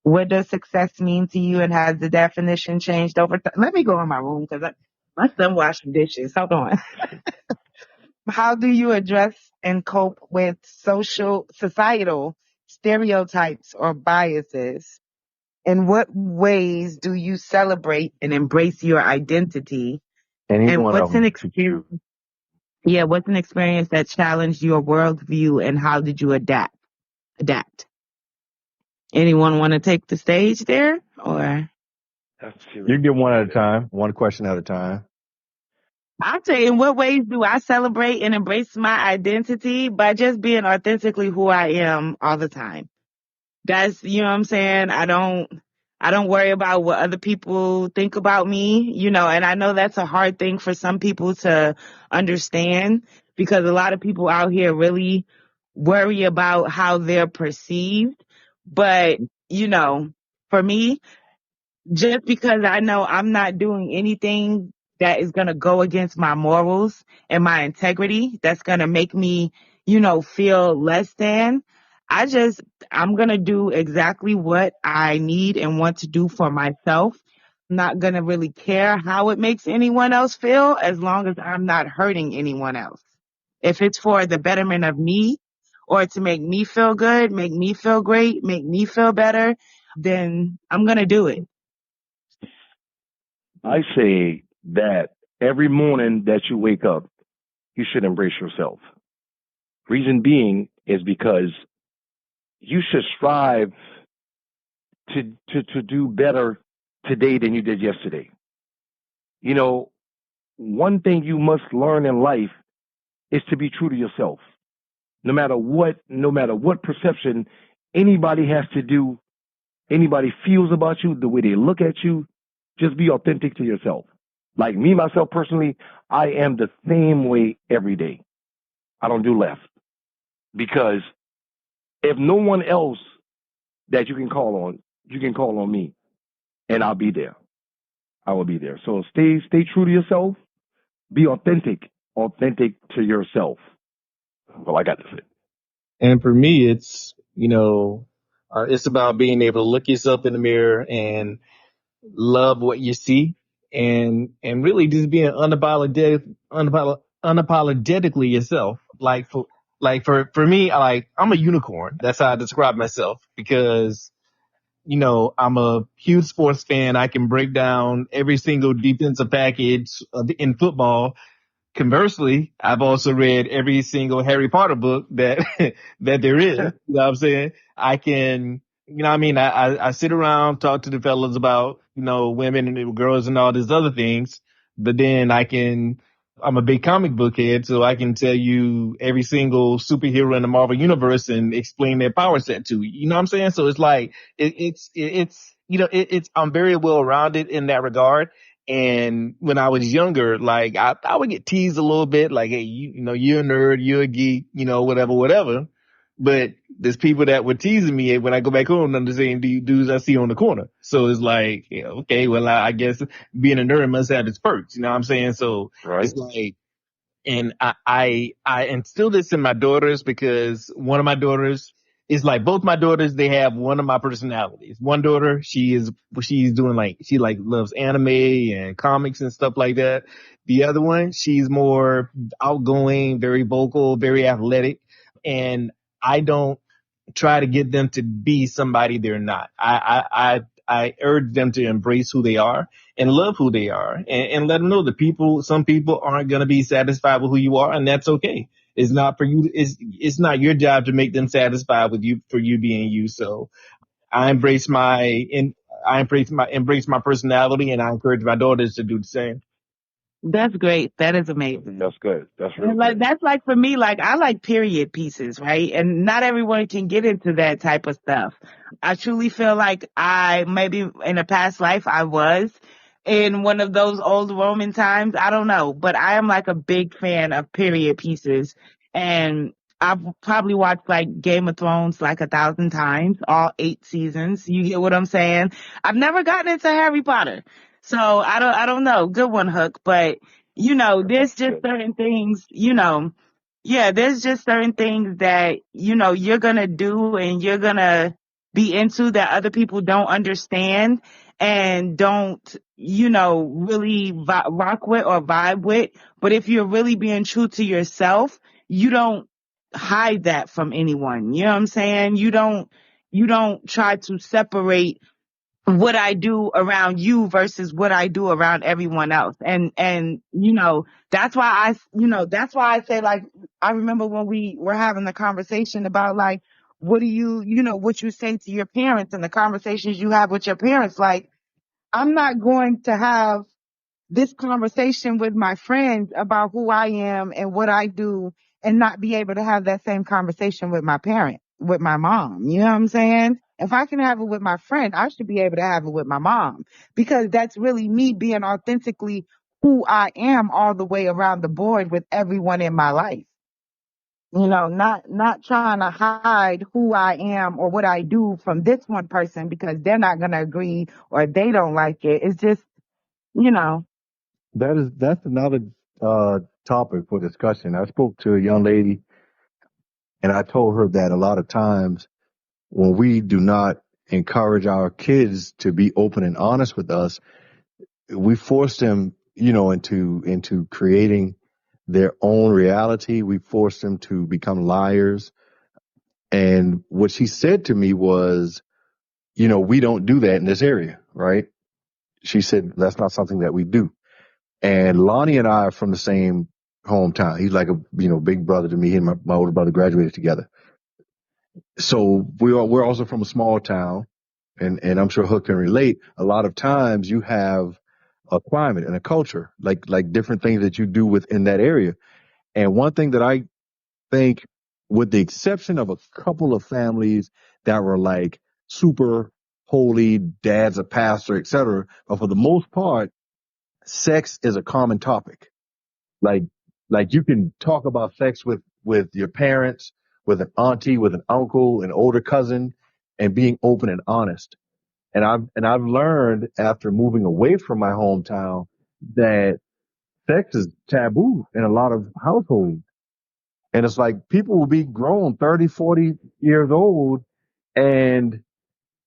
Speaker 6: What does success mean to you, and has the definition changed over time? Let me go in my room because my son washing dishes. Hold on. How do you address and cope with societal stereotypes or biases? In what ways do you celebrate and embrace your identity?
Speaker 1: Any
Speaker 6: And
Speaker 1: one of
Speaker 6: what's an
Speaker 1: them to choose.
Speaker 6: experience? Yeah, what's an experience that challenged your worldview, and how did you adapt? Anyone want to take the stage there, or?
Speaker 3: That's a
Speaker 1: You
Speaker 3: serious
Speaker 1: can get one
Speaker 3: question
Speaker 1: at
Speaker 3: right
Speaker 1: a
Speaker 3: there.
Speaker 1: time, one question at a time.
Speaker 6: I say, in what ways do I celebrate and embrace my identity? By just being authentically who I am all the time. That's, you know what I'm saying? I don't worry about what other people think about me, and I know that's a hard thing for some people to understand because a lot of people out here really worry about how they're perceived. But, for me, just because I know I'm not doing anything that is going to go against my morals and my integrity, that's going to make me, feel less than. I just, I'm going to do exactly what I need and want to do for myself. I'm not going to really care how it makes anyone else feel as long as I'm not hurting anyone else. If it's for the betterment of me or to make me feel good, make me feel great, make me feel better, then I'm going to do it.
Speaker 3: I say that every morning that you wake up, you should embrace yourself. Reason being is because you should strive to do better today than you did yesterday. You know, one thing you must learn in life is to be true to yourself. No matter what perception anybody has to do, anybody feels about you, the way they look at you, just be authentic to yourself. Like me, myself personally, I am the same way every day. I don't do less because if no one else that you can call on me and I'll be there. I will be there. So stay true to yourself. Be authentic to yourself. Well, I got to say.
Speaker 4: And for me, it's about being able to look yourself in the mirror and love what you see, and really just being unapologetically yourself. For me, I'm a unicorn. That's how I describe myself because I'm a huge sports fan. I can break down every single defensive package in football. Conversely, I've also read every single Harry Potter book that that there is. You know what I'm saying? I can, what I mean? I sit around, talk to the fellas about, women and girls and all these other things, but then I'm a big comic book head, so I can tell you every single superhero in the Marvel universe and explain their power set to you. You know what I'm saying? So it's like, I'm very well rounded in that regard. And when I was younger, like I would get teased a little bit, like, hey, you're a nerd, you're a geek, whatever, whatever. But there's people that were teasing me when I go back home, I'm the same dudes I see on the corner. So it's like, yeah, okay, well, I guess being a nerd must have its perks. You know what I'm saying? So
Speaker 3: Right.
Speaker 4: it's like, and I instill this in my daughters because one of my daughters is like both my daughters, they have one of my personalities. One daughter, she's doing she loves anime and comics and stuff like that. The other one, she's more outgoing, very vocal, very athletic. And I don't try to get them to be somebody they're not. I urge them to embrace who they are and love who they are and let them know that some people aren't going to be satisfied with who you are, and that's okay. It's not for you. It's not your job to make them satisfied with you for you being you. So I embrace my personality, and I encourage my daughters to do the same.
Speaker 6: That's great. That is amazing.
Speaker 3: That's good. That's real
Speaker 6: And like
Speaker 3: good.
Speaker 6: that's like for me, like I like period pieces, right? And not everyone can get into that type of stuff. I truly feel like I maybe in a past life I was in one of those old Roman times. I don't know, but I am like a big fan of period pieces. And I've probably watched like Game of Thrones like 1,000 times, all 8 seasons. You get what I'm saying? I've never gotten into Harry Potter. So I don't know. Good one, Hook. But there's just
Speaker 3: Good.
Speaker 6: certain things, yeah, there's just certain things that, you're going to do and you're going to be into that other people don't understand and don't, really rock with or vibe with. But if you're really being true to yourself, you don't hide that from anyone. You know what I'm saying? You don't try to separate what I do around you versus what I do around everyone else. And that's why I say, like, I remember when we were having the conversation about like, what do what you say to your parents and the conversations you have with your parents. Like, I'm not going to have this conversation with my friends about who I am and what I do and not be able to have that same conversation with my parent, with my mom. You know what I'm saying? If I can have it with my friend, I should be able to have it with my mom because that's really me being authentically who I am all the way around the board with everyone in my life. You know, not trying to hide who I am or what I do from this one person because they're not going to agree or they don't like it. It's just, you know.
Speaker 1: That's another topic for discussion. I spoke to a young lady and I told her that a lot of times when we do not encourage our kids to be open and honest with us, we force them, into creating their own reality. We force them to become liars. And what she said to me was, we don't do that in this area, right? She said that's not something that we do. And Lonnie and I are from the same hometown. He's like a big brother to me. He and my older brother graduated together. So we're also from a small town, and I'm sure Hook can relate. A lot of times you have a climate and a culture, like different things that you do within that area. And one thing that I think, with the exception of a couple of families that were like super holy, dad's a pastor, etc., but for the most part, sex is a common topic. Like, like you can talk about sex with your parents, with an auntie, with an uncle, an older cousin, and being open and honest. And I've learned after moving away from my hometown that sex is taboo in a lot of households. And it's like people will be grown 30, 40 years old and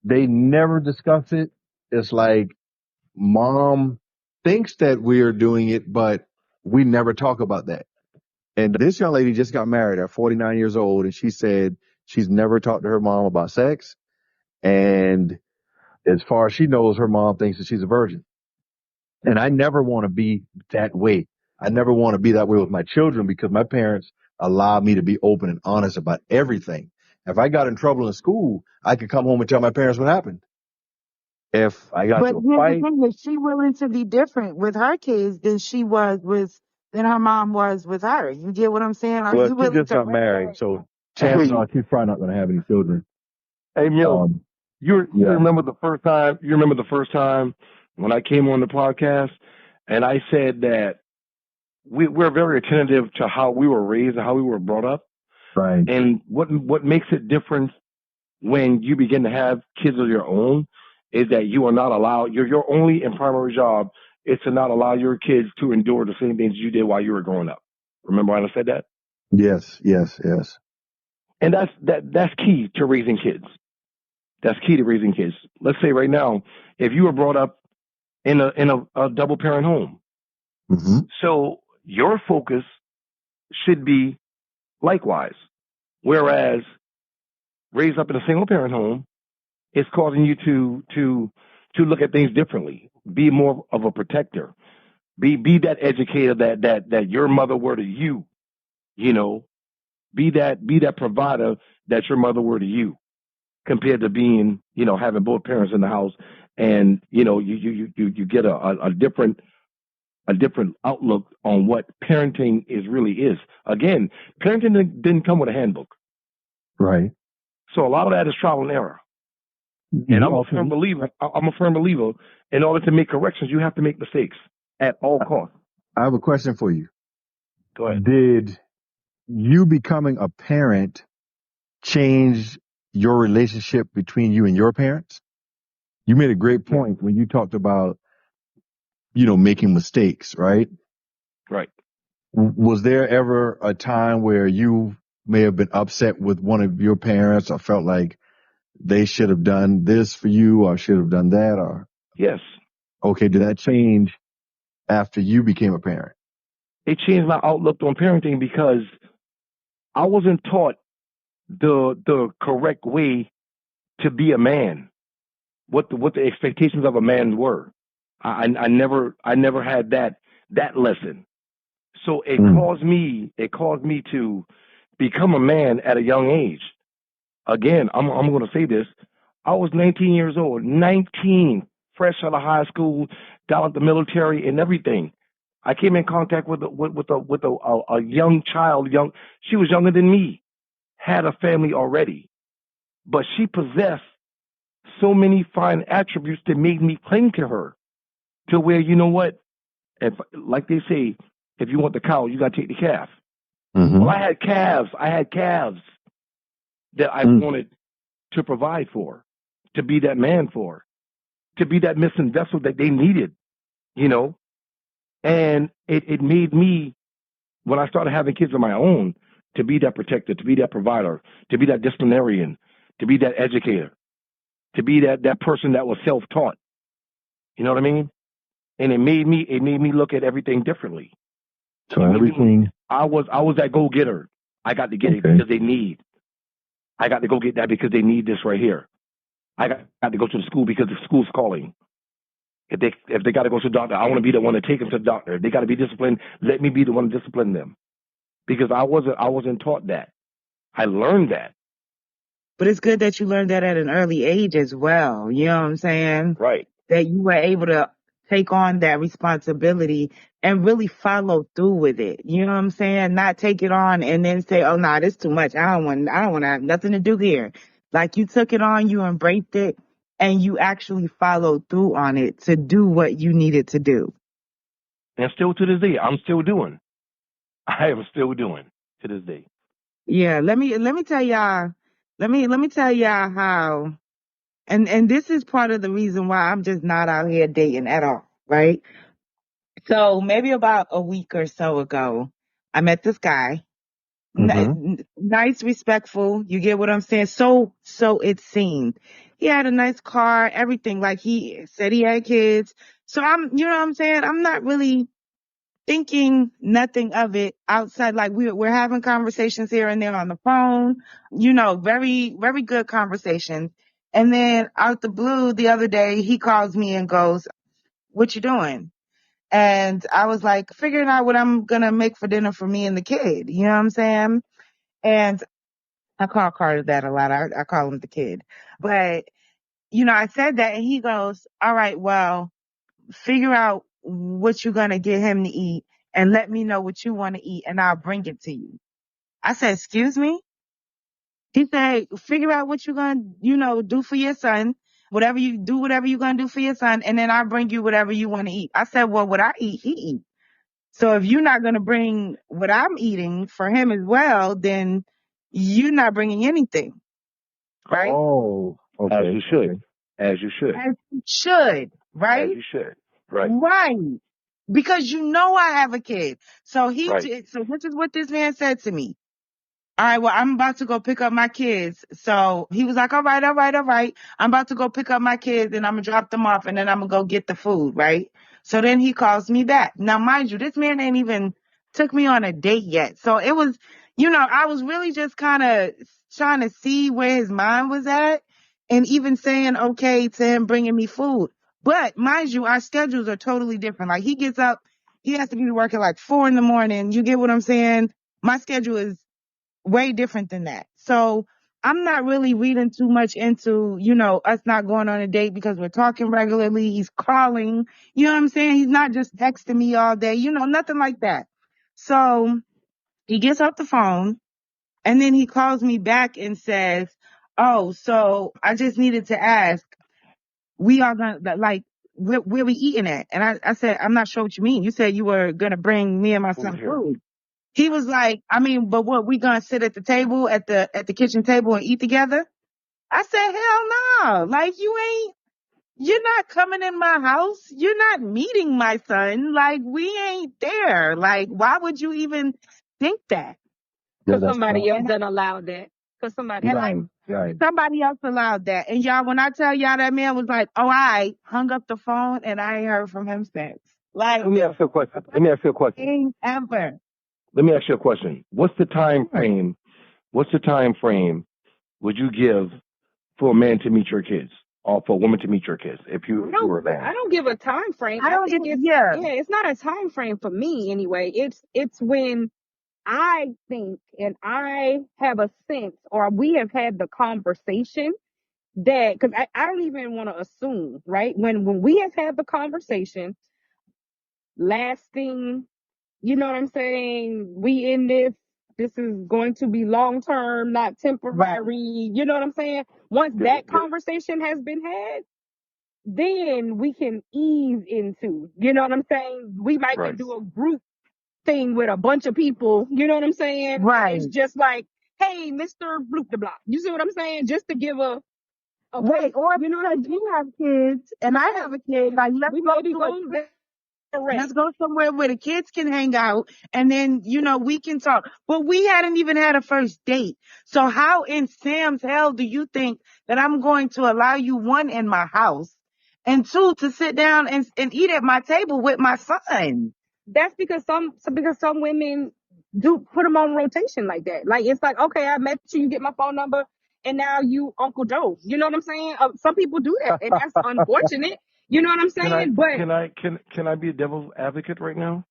Speaker 1: they never discuss it. It's like mom thinks that we're doing it, but we never talk about that. And this young lady just got married at 49 years old, and she said she's never talked to her mom about sex. And as far as she knows, her mom thinks that she's a virgin. And I never want to be that way. I never want to be that way with my children because my parents allowed me to be open and honest about everything. If I got in trouble in school, I could come home and tell my parents what happened. If I got
Speaker 6: But
Speaker 1: to a
Speaker 6: here's the
Speaker 1: fight,
Speaker 6: thing: is she willing to be different with her kids than her mom was with her? You get what I'm saying? Are
Speaker 1: well,
Speaker 6: you
Speaker 1: she
Speaker 6: willing
Speaker 1: just
Speaker 6: to?
Speaker 1: got married, so chances
Speaker 3: Hey,
Speaker 1: are she's probably not going to have any children.
Speaker 3: hey, Mill,
Speaker 1: Um,
Speaker 3: you
Speaker 1: yeah.
Speaker 3: remember the first time? You remember the first time when I came on the podcast, and I said that we're very attentive to how we were raised and how we were brought up,
Speaker 1: Right.
Speaker 3: and what makes it different when you begin to have kids of your own is that you are not allowed. Your only and primary job is to not allow your kids to endure the same things you did while you were growing up. Remember when I said that?
Speaker 1: Yes, yes, yes.
Speaker 3: And that's key to raising kids. That's key to raising kids. Let's say right now, if you were brought up in a double parent home,
Speaker 1: Hmm.
Speaker 3: so your focus should be likewise. Whereas raised up in a single parent home, it's causing you to look at things differently. Be more of a protector. Be that educator that your mother were to you. You know, be that provider that your mother were to you, compared to being, having both parents in the house, and you get a different outlook on what parenting is really is. Again, parenting didn't come with a handbook,
Speaker 1: Right.
Speaker 3: so a lot of that is trial and error. And
Speaker 1: You
Speaker 3: I'm a
Speaker 1: also,
Speaker 3: firm believer. I'm a firm believer. In order to make corrections, you have to make mistakes at all costs.
Speaker 1: I have a question for you.
Speaker 3: Go ahead.
Speaker 1: Did you becoming a parent change your relationship between you and your parents? You made a great
Speaker 3: Yeah.
Speaker 1: point when you talked about, making mistakes, right?
Speaker 3: Right.
Speaker 1: Was there ever a time where you may have been upset with one of your parents or felt like they should have done this for you or should have done that? Or,
Speaker 3: Yes.
Speaker 1: okay, did that change after you became a parent?
Speaker 3: It changed my outlook on parenting because I wasn't taught the correct way to be a man. What the expectations of a man were. I never had that lesson. So
Speaker 1: Mm.
Speaker 3: it caused me to become a man at a young age. Again, I'm going to say this. I was 19 years old, 19, fresh out of high school, got out the military and everything. I came in contact with a young child. She was younger than me, had a family already, but she possessed so many fine attributes that made me cling to her. To where, you know what? If, like they say, if you want the cow, you got to take the calf. Well, I had calves. I had calves that I wanted to provide for, to be that man for, to be that missing vessel that they needed, you know. And it made me, when I started having kids of my own, to be that protector, to be that provider, to be that disciplinarian, to be that educator, to be that person that was self-taught. You know what I mean? And it made me look at everything differently.
Speaker 1: So everything.
Speaker 3: I was that go-getter. I got to get it because they need. I got to go get that because they need this right here. I got to go to the school because the school's calling. If they got to go to the doctor, I want to be the one to take them to the doctor. If they got to be disciplined, let me be the one to discipline them. Because I wasn't taught that. I learned that.
Speaker 6: But it's good that you learned that at an early age as well. You know what I'm saying?
Speaker 3: Right.
Speaker 6: That you were able to take on that responsibility and really follow through with it. You know what I'm saying? Not take it on and then say, "Oh, nah, this too much. I don't want to have nothing to do here." Like you took it on, you embraced it, and you actually followed through on it to do what you needed to do.
Speaker 3: And still to this day, I'm still doing. I am still doing to this day.
Speaker 6: Yeah, let me tell y'all. Let me tell y'all how. And this is part of the reason why I'm just not out here dating at all, right? So maybe about a week or so ago, I met this guy. Nice, respectful. You get what I'm saying? So it seemed. He had a nice car, everything. Like he said he had kids. So you know what I'm saying? I'm not really thinking nothing of it outside. Like we're having conversations here and there on the phone, you know, very, very good conversations. And then out the blue the other day, he calls me and goes, "What you doing?" And I was like, figuring out what I'm going to make for dinner for me and the kid. You know what I'm saying? And I call Carter that a lot. I call him the kid. But, you know, I said that and he goes, "All right, well, figure out what you're going to get him to eat and let me know what you want to eat and I'll bring it to you." I said, "Excuse me?" He said, "Figure out what you're going to, you know, do for your son. Whatever you're going to do for your son. And then I'll bring you whatever you want to eat." I said, "Well, what I eat, he eat. So if you're not going to bring what I'm eating for him as well, then you're not bringing anything." Right?
Speaker 1: Oh, okay.
Speaker 3: As you should. As you should.
Speaker 6: As you should, right?
Speaker 3: As you should. Right.
Speaker 6: Right. Because you know I have a kid. So
Speaker 3: Right.
Speaker 6: so this is what this man said to me. "All right, well, I'm about to go pick up my kids." So he was like, "All right, all right, all right. I'm about to go pick up my kids and I'm going to drop them off and then I'm going to go get the food," right? So then he calls me back. Now, mind you, this man ain't even took me on a date yet. So it was, you know, I was really just kind of trying to see where his mind was at and even saying okay to him bringing me food. But mind you, our schedules are totally different. Like he gets up, he has to be working like 4 a.m. You get what I'm saying? My schedule is way different than that. So I'm not really reading too much into, you know, us not going on a date because we're talking regularly. He's calling, you know what I'm saying? He's not just texting me all day, you know, nothing like that. So he gets off the phone and then he calls me back and says, "Oh, so I just needed to ask, we are going to, like, where we eating at?" And I said, "I'm not sure what you mean. You said you were going to bring me and my son food." He was like, "I mean, but what, we gonna sit at the table, at the kitchen table and eat together?" I said, "Hell no. Like you're not coming in my house. You're not meeting my son. Like we ain't there. Like why would you even think that?"
Speaker 1: Yeah,
Speaker 5: Because
Speaker 1: that's
Speaker 5: somebody else
Speaker 6: And
Speaker 5: done allowed that. Because somebody
Speaker 6: and
Speaker 5: else.
Speaker 6: like
Speaker 1: right.
Speaker 6: somebody else allowed that. And y'all, when I tell y'all that man was like, "Oh, I hung up the phone and I ain't heard from him since." Like
Speaker 3: Let me ask you a question. Let me ask you a question.
Speaker 6: ain't ever.
Speaker 3: Let me ask you a question. What's the time frame? What's the time frame would you give for a man to meet your kids, or for a woman to meet your kids, if you were a
Speaker 5: I
Speaker 3: man?
Speaker 5: don't give a time frame.
Speaker 6: I
Speaker 5: I
Speaker 6: don't get
Speaker 5: think it's
Speaker 6: yeah.
Speaker 5: yeah, it's not a time frame for me anyway. It's when I think and I have a sense or we have had the conversation that, because I don't even want to assume, right? When we have had the conversation, lasting, you know what I'm saying? We in this is going to be long term, not temporary. You know what I'm saying? Once that conversation has been had, then we can ease into, you know what I'm saying? We might
Speaker 3: Right.
Speaker 5: can do a group thing with a bunch of people, you know what I'm saying?
Speaker 6: Right.
Speaker 5: It's just like, hey, Mr. Bloop the Block. You see what I'm saying? Just to give a
Speaker 6: Right. Or
Speaker 5: you know what I'm
Speaker 6: because
Speaker 5: saying?
Speaker 6: you have kids and I have a kid, like
Speaker 5: We maybe go there.
Speaker 6: let's
Speaker 5: Correct.
Speaker 6: go somewhere where the kids can hang out and then, we can talk. But we hadn't even had a first date. So how in Sam's hell do you think that I'm going to allow you, one, in my house, and two, to sit down and eat at my table with my son?
Speaker 5: That's because some women do put them on rotation like that. Like it's like, okay, I met you, you get my phone number, and now you Uncle Joe. You know what I'm saying? Some people do that, and that's unfortunate. You know what I'm
Speaker 3: Can I
Speaker 5: saying? But
Speaker 3: can I be a devil's advocate right now?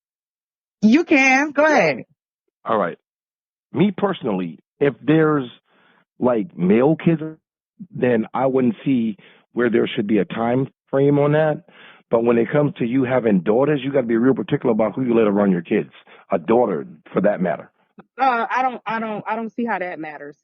Speaker 6: You can. Go ahead.
Speaker 3: All right. Me personally, if there's like male kids, then I wouldn't see where there should be a time frame on that. But when it comes to you having daughters, you got to be real particular about who you let around your kids. A daughter, for that matter.
Speaker 5: I don't see how that matters.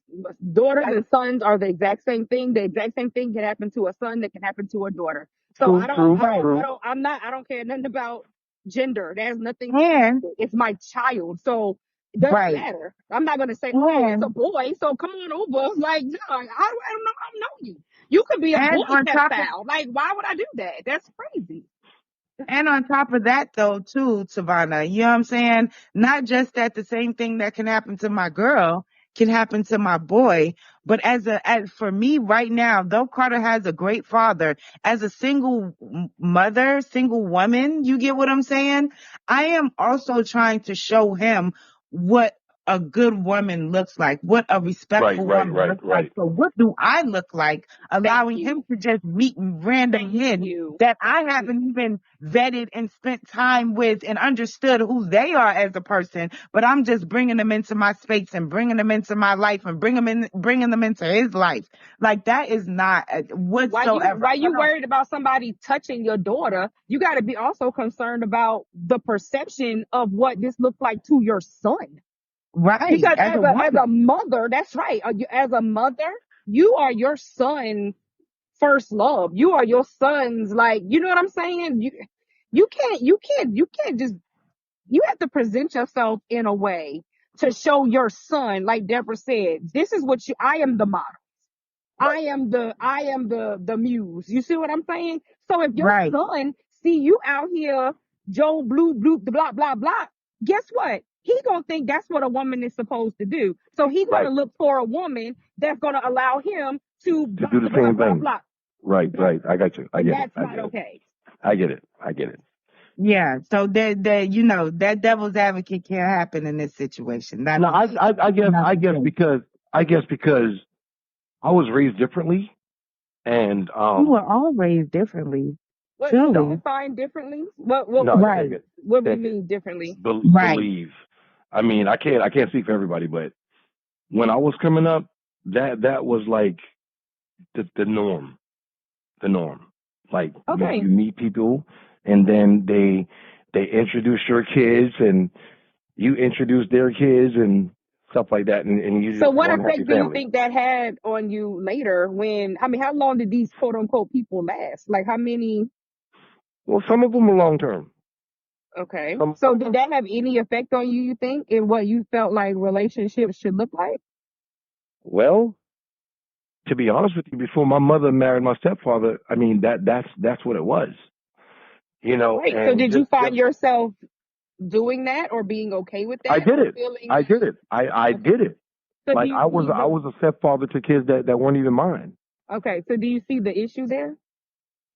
Speaker 5: Daughters and sons are the exact same thing. The exact same thing can happen to a son that can happen to a daughter. So
Speaker 3: True, true, true.
Speaker 5: I don't care nothing about gender. There's nothing.
Speaker 6: And
Speaker 5: It's my child. So it doesn't
Speaker 6: right.
Speaker 5: matter. I'm not gonna say, oh, it's a
Speaker 6: And
Speaker 5: boy, so come on over. Like, no, I don't know you. You could be a boy
Speaker 6: and on top of
Speaker 5: pedophile. Like, why would I do that? That's crazy.
Speaker 6: And on top of that, though, too, Savannah, you know what I'm saying? Not just that the same thing that can happen to my girl can happen to my boy, but as for me right now, though Carter has a great father, as a single mother, single woman, you get what I'm saying? I am also trying to show him what a good woman looks like, what a
Speaker 3: Right,
Speaker 6: respectful
Speaker 3: right,
Speaker 6: woman
Speaker 3: right,
Speaker 6: looks like.
Speaker 3: right.
Speaker 6: So what do I look like,
Speaker 5: Thank
Speaker 6: allowing him
Speaker 5: you.
Speaker 6: to just meet random
Speaker 5: Thank
Speaker 6: men
Speaker 5: you.
Speaker 6: that I haven't even vetted and spent time with and understood who they are as a person, but I'm just bringing them into my space and bringing them into my life and bringing them into his life. Like that is not whatsoever.
Speaker 5: Why
Speaker 6: I
Speaker 5: you
Speaker 6: don't,
Speaker 5: worried about somebody touching your daughter? You got to be also concerned about the perception of what this looks like to your son.
Speaker 6: right.
Speaker 5: Because
Speaker 6: As a
Speaker 5: as a
Speaker 6: woman.
Speaker 5: mother, that's right. As a mother, you are your son's first love. You are your son's, like, you know what I'm saying? You can't just, you have to present yourself in a way to show your son, like Deborah said, this is what I am the model. I am the muse. You see what I'm saying? So if your
Speaker 6: Right.
Speaker 5: son see you out here, Joe Blue Blue blah blah blah, guess what? He gonna think that's what a woman is supposed to do. So he's gonna
Speaker 3: Right.
Speaker 5: look for a woman that's gonna allow him to
Speaker 3: To
Speaker 5: blah
Speaker 3: do the
Speaker 5: blah
Speaker 3: same
Speaker 5: blah
Speaker 3: thing.
Speaker 5: blah.
Speaker 3: Right,
Speaker 5: That
Speaker 3: right. I got you. I
Speaker 5: and
Speaker 3: get it.
Speaker 5: that's
Speaker 3: I
Speaker 5: not
Speaker 3: get it.
Speaker 5: okay.
Speaker 3: I get it. I get it.
Speaker 6: Yeah. So that devil's advocate can't happen in this situation.
Speaker 3: No,
Speaker 6: That's the thing.
Speaker 3: I guess because I was raised differently, and
Speaker 6: We were all raised differently.
Speaker 5: What
Speaker 6: Truly.
Speaker 5: define differently?
Speaker 3: no, take
Speaker 6: Right.
Speaker 3: it,
Speaker 5: What we
Speaker 3: take it.
Speaker 5: mean differently?
Speaker 6: Right.
Speaker 3: Believe. I mean, I can't speak for everybody, but when I was coming up, that was like the norm, the norm. Like
Speaker 5: Okay.
Speaker 3: you meet people, and then they introduce your kids, and you introduce their kids, and stuff like that, and you
Speaker 5: So
Speaker 3: just
Speaker 5: what
Speaker 3: one happy
Speaker 5: effect do you
Speaker 3: family.
Speaker 5: think that had on you later when, I mean, how long did these quote unquote people last? Like how many?
Speaker 3: Well, some of them are long term.
Speaker 5: Okay.
Speaker 3: Some
Speaker 5: So did that have any effect on you, you think, in what you felt like relationships should look like?
Speaker 3: well, to be honest with you, before my mother married my stepfather, I mean that's what it was,
Speaker 5: Right. So
Speaker 3: and
Speaker 5: did you
Speaker 3: just
Speaker 5: find yourself doing that or being okay with
Speaker 3: I
Speaker 5: that
Speaker 3: did
Speaker 5: or
Speaker 3: it.
Speaker 5: feeling
Speaker 3: I did it. I
Speaker 5: okay.
Speaker 3: did it.
Speaker 5: So do
Speaker 3: Like
Speaker 5: you see
Speaker 3: I
Speaker 5: the
Speaker 3: was a stepfather to kids that weren't even mine.
Speaker 5: okay, so do you see the issue there?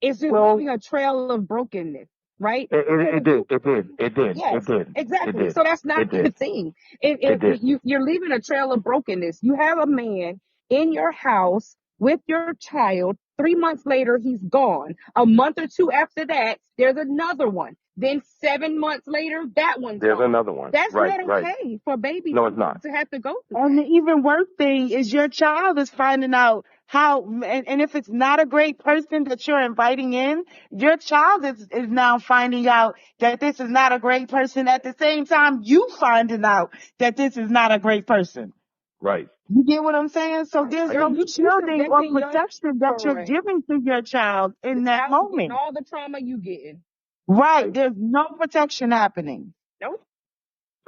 Speaker 5: It's just
Speaker 3: Well,
Speaker 5: leaving a trail of brokenness, right? Because
Speaker 3: it
Speaker 5: if you
Speaker 3: did. It did. It did. It
Speaker 5: yes,
Speaker 3: did. It
Speaker 5: exactly.
Speaker 3: did.
Speaker 5: So that's not
Speaker 3: It
Speaker 5: a good
Speaker 3: did.
Speaker 5: thing.
Speaker 3: It did.
Speaker 5: You're leaving a trail of brokenness. You have a man in your house with your child. 3 months later, he's gone. A month or two after that, there's another one. Then 7 months later, that one's
Speaker 3: There's
Speaker 5: gone.
Speaker 3: another one.
Speaker 5: That's
Speaker 3: Right.
Speaker 5: not
Speaker 3: Right.
Speaker 5: okay for babies
Speaker 3: No, it's not.
Speaker 5: to have to go through
Speaker 6: And the
Speaker 5: that.
Speaker 6: even worse thing is your child is finding out And if it's not a great person that you're inviting in, your child is now finding out that this is not a great person. At the same time, you finding out that this is not a great person.
Speaker 3: Right.
Speaker 6: You get what I'm saying? So
Speaker 3: I
Speaker 6: there's
Speaker 3: get
Speaker 6: no
Speaker 3: it.
Speaker 5: You
Speaker 6: shielding or
Speaker 5: subjecting your
Speaker 6: protection that you're
Speaker 5: correct.
Speaker 6: giving to your child
Speaker 5: The
Speaker 6: in that
Speaker 5: child's getting
Speaker 6: moment.
Speaker 5: all the trauma you getting.
Speaker 6: Right. There's no protection happening.
Speaker 5: Nope.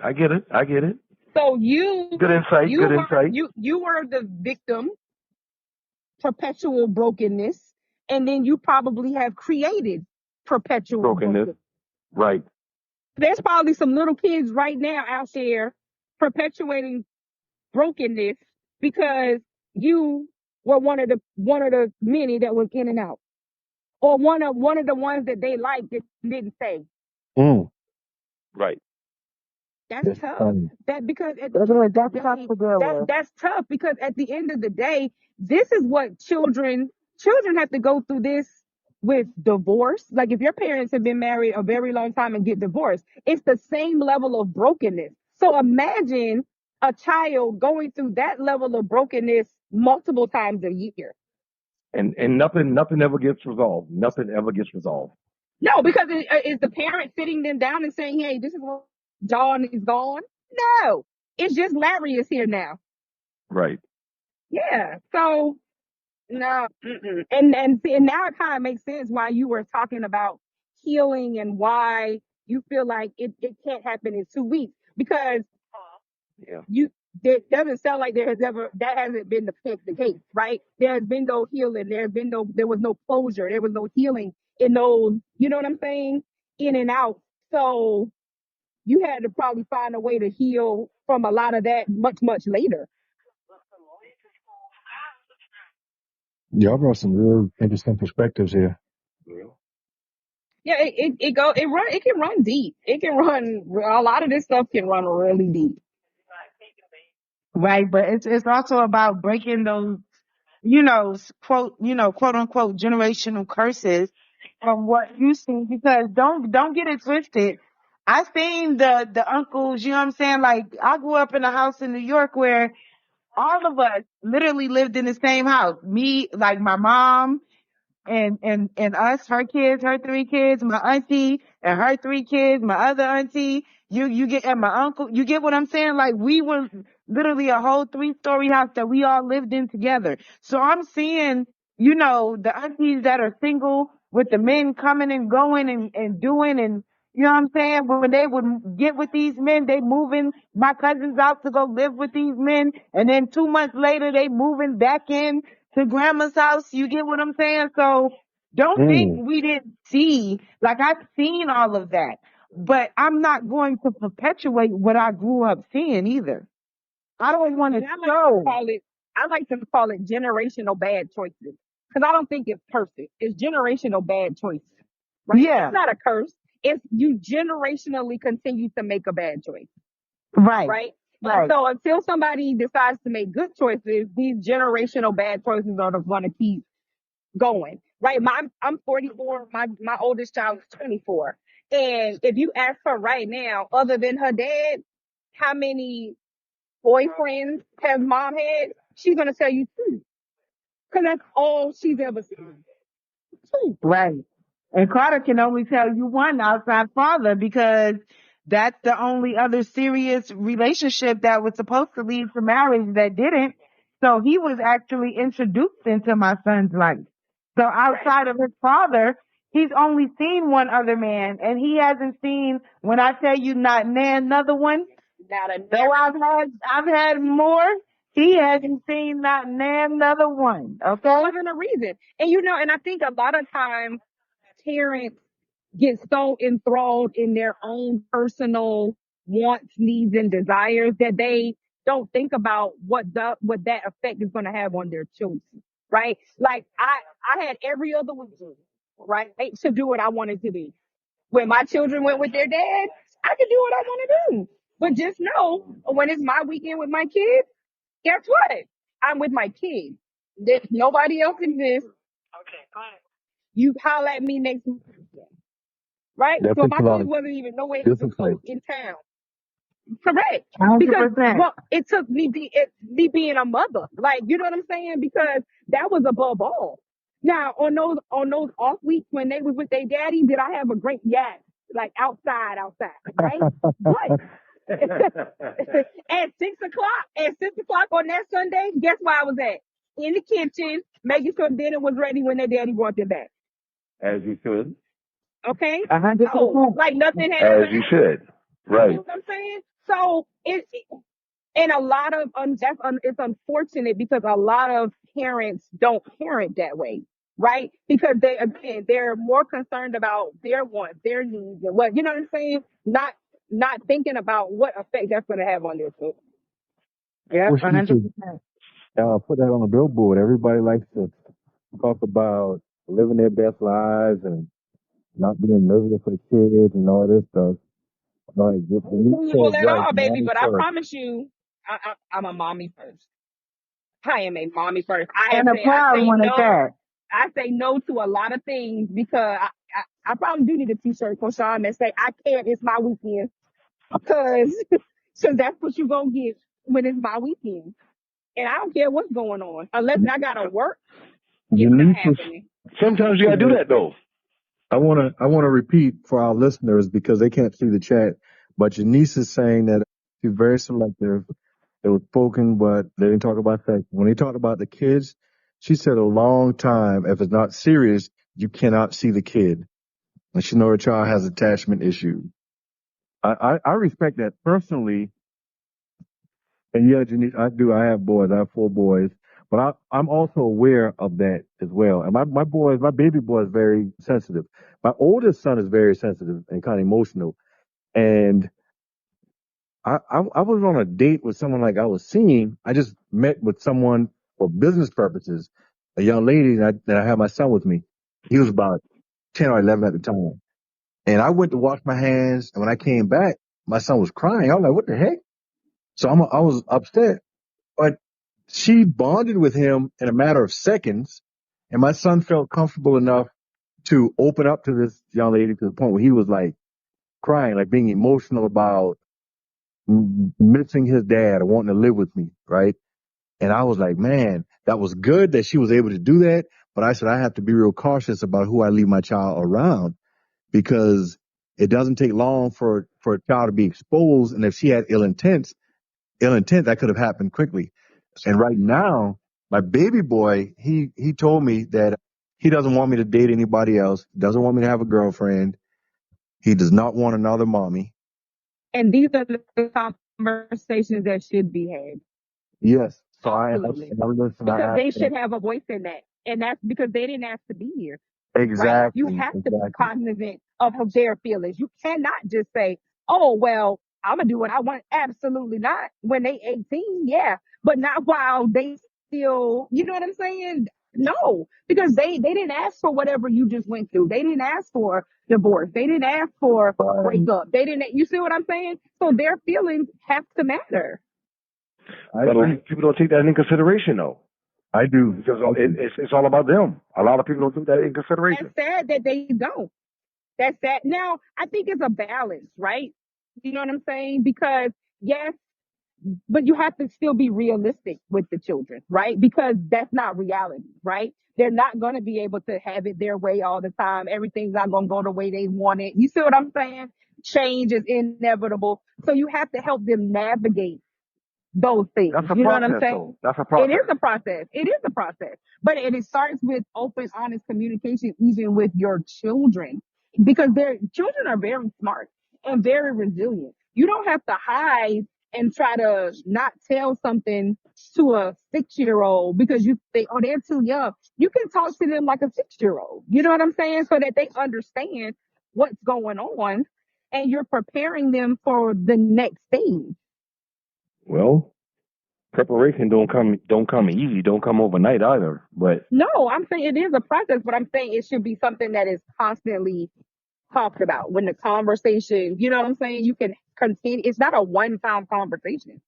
Speaker 3: I get it. I get it.
Speaker 5: So
Speaker 3: Good insight. Good insight.
Speaker 5: you were the victim, perpetual brokenness, and then you probably have created perpetual
Speaker 3: Brokenness.
Speaker 5: brokenness.
Speaker 3: Right.
Speaker 5: There's probably some little kids right now out there perpetuating brokenness because you were one of the many that was in and out, or one of the ones that they liked that didn't say.
Speaker 1: Mm.
Speaker 3: Right.
Speaker 5: That's
Speaker 1: It's
Speaker 5: tough.
Speaker 1: funny.
Speaker 5: That because at the
Speaker 6: That's,
Speaker 5: end of
Speaker 6: that's
Speaker 5: the
Speaker 6: tough
Speaker 5: day,
Speaker 6: to deal with.
Speaker 5: that's tough because at the end of the day, this is what children have to go through this with divorce. Like if your parents have been married a very long time and get divorced, it's the same level of brokenness. So imagine a child going through that level of brokenness multiple times a year.
Speaker 3: And nothing ever gets resolved. Nothing ever gets resolved.
Speaker 5: No, because is the parent sitting them down and saying, "Hey, this is what John is gone." No, it's just Larry is here now.
Speaker 3: Right.
Speaker 5: Yeah. So no, mm-mm. And now it kind of makes sense why you were talking about healing and why you feel like it can't happen in 2 weeks because
Speaker 3: Yeah.
Speaker 5: you it doesn't sound like that hasn't been the case, right? There has been no healing. There was no closure. There was no healing in those. You know what I'm saying? In and out. So you had to probably find a way to heal from a lot of that much later.
Speaker 1: Y'all brought some real interesting perspectives here.
Speaker 3: Yeah.
Speaker 5: Yeah, it can run deep. It can run a lot of this stuff can run really deep.
Speaker 6: Right. But it's also about breaking those, quote unquote generational curses from what you see, because don't get it twisted. I seen the uncles, you know what I'm saying? Like I grew up in a house in New York where all of us literally lived in the same house. Me, like my mom, and us, her kids, her 3 kids, my auntie and her 3 kids, my other auntie, you get, and my uncle, you get what I'm saying? Like we were literally a whole 3-story house that we all lived in together. So I'm seeing, the aunties that are single with the men coming and going and doing, and you know what I'm saying? When they would get with these men, they moving my cousins out to go live with these men, and then 2 months later they moving back in to grandma's house. You get what I'm saying? So don't think
Speaker 1: Mm.
Speaker 6: we didn't see, like I've seen all of that, but I'm not going to perpetuate what I grew up seeing either. I don't want to
Speaker 5: And
Speaker 6: show.
Speaker 5: I like to call it generational bad choices because I don't think it's perfect. It's generational bad choices, right? It's
Speaker 6: Yeah,
Speaker 5: not a curse. It's you generationally continue to make a bad choice,
Speaker 6: right,
Speaker 5: right? And
Speaker 6: right.
Speaker 5: so until somebody decides to make good choices, these generational bad choices are going to keep going, right? I'm 44. My oldest child is 24, and if you ask her right now, other than her dad, how many boyfriends has mom had? She's gonna tell you two, because that's all she's ever seen. Two.
Speaker 6: Right. And Carter can only tell you one outside father because that's the only other serious relationship that was supposed to lead to marriage that didn't. So he was actually introduced into my son's life. So outside of his father, he's only seen one other man, and he hasn't seen, when I tell you not another one,
Speaker 5: Not a
Speaker 6: though I've had more, he hasn't seen not another one. Okay?
Speaker 5: wasn't a reason. And and I think a lot of times parents get so enthralled in their own personal wants, needs, and desires that they don't think about what that effect is going to have on their children, right? Like I had every other weekend, right, to do what I wanted to do. When my children went with their dad, I could do what I want to do. But just know when it's my weekend with my kids, guess what? I'm with my kids. There's nobody else exists. You holler at me next week, right? So
Speaker 1: Definitely
Speaker 5: my
Speaker 1: put
Speaker 5: kids
Speaker 1: on
Speaker 5: wasn't even nowhere
Speaker 1: a different plate.
Speaker 5: in town. Correct. Because
Speaker 6: 100%.
Speaker 5: well, it took me being a mother. Like, you know what I'm saying? Because that was above all. Now, on those off weeks when they was with their daddy, did I have a great like outside, right? But at 6 o'clock on that Sunday, guess where I was at? In the kitchen, making sure dinner was ready when their daddy brought it back.
Speaker 3: As you should.
Speaker 5: Okay? So,
Speaker 6: 100%.
Speaker 5: like nothing had ever
Speaker 3: As you
Speaker 5: happened.
Speaker 3: should.
Speaker 5: You know
Speaker 3: Right.
Speaker 5: what I'm saying? So and a lot of it's unfortunate because a lot of parents don't parent that way, right? Because they're more concerned about their wants, their needs, and what, you know what I'm saying. Not thinking about what effect that's going to have on their children.
Speaker 6: Yep,
Speaker 1: Wish we could
Speaker 6: 100%.
Speaker 1: put that on a billboard. Everybody likes to talk about living their best lives and not being miserable for the kids and all this stuff. Like, you said,
Speaker 5: Well, at
Speaker 1: right,
Speaker 5: all, baby.
Speaker 1: mommy
Speaker 5: But I
Speaker 1: first.
Speaker 5: promise you, I'm a mommy first. I am a mommy first.
Speaker 6: And a
Speaker 5: I
Speaker 6: proud
Speaker 5: say
Speaker 6: one at
Speaker 5: no.
Speaker 6: that.
Speaker 5: I say no to a lot of things because I probably do need a t-shirt for Sean that say I can't. It's my weekend. Cause, cause that's what you gonna get when it's my weekend. And I don't care what's going on. Unless I gotta work, it's not
Speaker 1: Janice was,
Speaker 5: happening.
Speaker 3: Sometimes you gotta do that though.
Speaker 1: I wanna repeat for our listeners because they can't see the chat, but Janice is saying that she's very selective. It was spoken, but they didn't talk about sex. When they talked about the kids, she said a long time, if it's not serious, you cannot see the kid. And she know her child has attachment issues. I respect that personally. And yeah, Janice, I do. I have boys. I have 4 boys. But I'm also aware of that as well. And my baby boy is very sensitive. My oldest son is very sensitive and kind of emotional. And I was on a date with someone like I was seeing. I just met with someone for business purposes, a young lady that I had my son with me. He was about 10 or 11 at the time. And I went to wash my hands. And when I came back, my son was crying. I was like, what the heck? So I was upset. But she bonded with him in a matter of seconds. And my son felt comfortable enough to open up to this young lady to the point where he was like crying, like being emotional about missing his dad or wanting to live with me, right? And I was like, man, that was good that she was able to do that. But I said, I have to be real cautious about who I leave my child around because it doesn't take long for a child to be exposed. And if she had ill intent, that could have happened quickly. And right now, my baby boy, he told me that he doesn't want me to date anybody else. He doesn't want me to have a girlfriend. He does not want another mommy.
Speaker 5: And these are the conversations that should be had.
Speaker 1: Yes. So
Speaker 5: Absolutely.
Speaker 1: I listened.
Speaker 5: Because
Speaker 1: I
Speaker 5: they
Speaker 1: asked him.
Speaker 5: should have a voice in that. And that's because they didn't ask to be here. Right? You
Speaker 1: Exactly.
Speaker 5: have to be
Speaker 1: Exactly.
Speaker 5: cognizant of their feelings. You cannot just say, oh, well, I'm going to do what I want. Absolutely not. When they 18, yeah. But not while they still, you know what I'm saying? No, because they didn't ask for whatever you just went through. They didn't ask for divorce. They didn't ask for
Speaker 1: But
Speaker 5: breakup. They didn't, you see what I'm saying? So their feelings have to matter.
Speaker 1: I,
Speaker 3: But a lot of people don't take that into consideration though.
Speaker 1: I do.
Speaker 3: Because
Speaker 1: I do.
Speaker 3: it's all about them. A lot of people don't take that in
Speaker 5: That's
Speaker 3: consideration.
Speaker 5: sad that they don't. That's that. Now, I think it's a balance, right? You know what I'm saying? Because yes, but you have to still be realistic with the children, right? Because that's not reality, right? They're not going to be able to have it their way all the time. Everything's not going to go the way they want it. You see what I'm saying? Change is inevitable. So you have to help them navigate those things.
Speaker 3: That's a
Speaker 5: You know what I'm
Speaker 3: process
Speaker 5: saying?
Speaker 3: though. That's a
Speaker 5: It is
Speaker 3: process.
Speaker 5: a process. It is a process. But it starts with open, honest communication, even with your children, because their children are very smart and very resilient. You don't have to hide and try to not tell something to a 6-year-old because you think, oh, they're too young. You can talk to them like a 6-year-old. You know what I'm saying? So that they understand what's going on and you're preparing them for the next stage.
Speaker 3: Well, preparation don't come easy, don't come overnight either. But
Speaker 5: No, I'm saying it is a process, but I'm saying it should be something that is constantly talked about when the conversation, you know what I'm saying? You can continue. It's not a one-time conversation.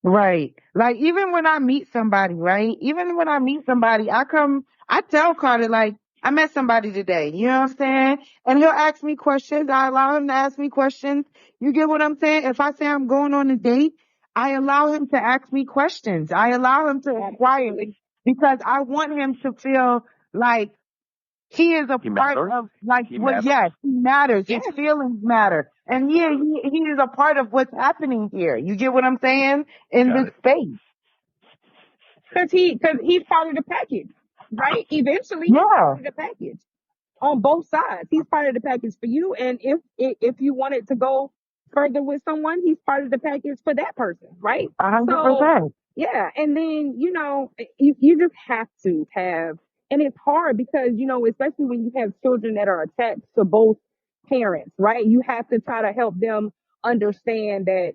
Speaker 6: Right. Like even when I meet somebody, right? Even when I meet somebody, I tell Carter, like, I met somebody today, you know what I'm saying? And he'll ask me questions. I allow him to ask me questions. You get what I'm saying? If I say I'm going on a date, I allow him to ask me questions. I allow him to inquire because I want him to feel like he is a
Speaker 3: He
Speaker 6: part
Speaker 3: matters.
Speaker 6: of, like,
Speaker 3: He
Speaker 6: what,
Speaker 3: matters.
Speaker 6: yes, he matters.
Speaker 5: Yes.
Speaker 6: His feelings matter. And he is a part of what's happening here. You get what I'm saying? In
Speaker 3: Got
Speaker 6: this
Speaker 3: it.
Speaker 6: space.
Speaker 5: Because he's part of the package, right? Eventually, he's
Speaker 6: Yeah.
Speaker 5: part of the package on both sides. He's part of the package for you, and if you wanted to go further with someone, he's part of the package for that person, right? So
Speaker 6: 100%.
Speaker 5: yeah, and then you just have to have, and it's hard because especially when you have children that are attached to both parents, right? You have to try to help them understand that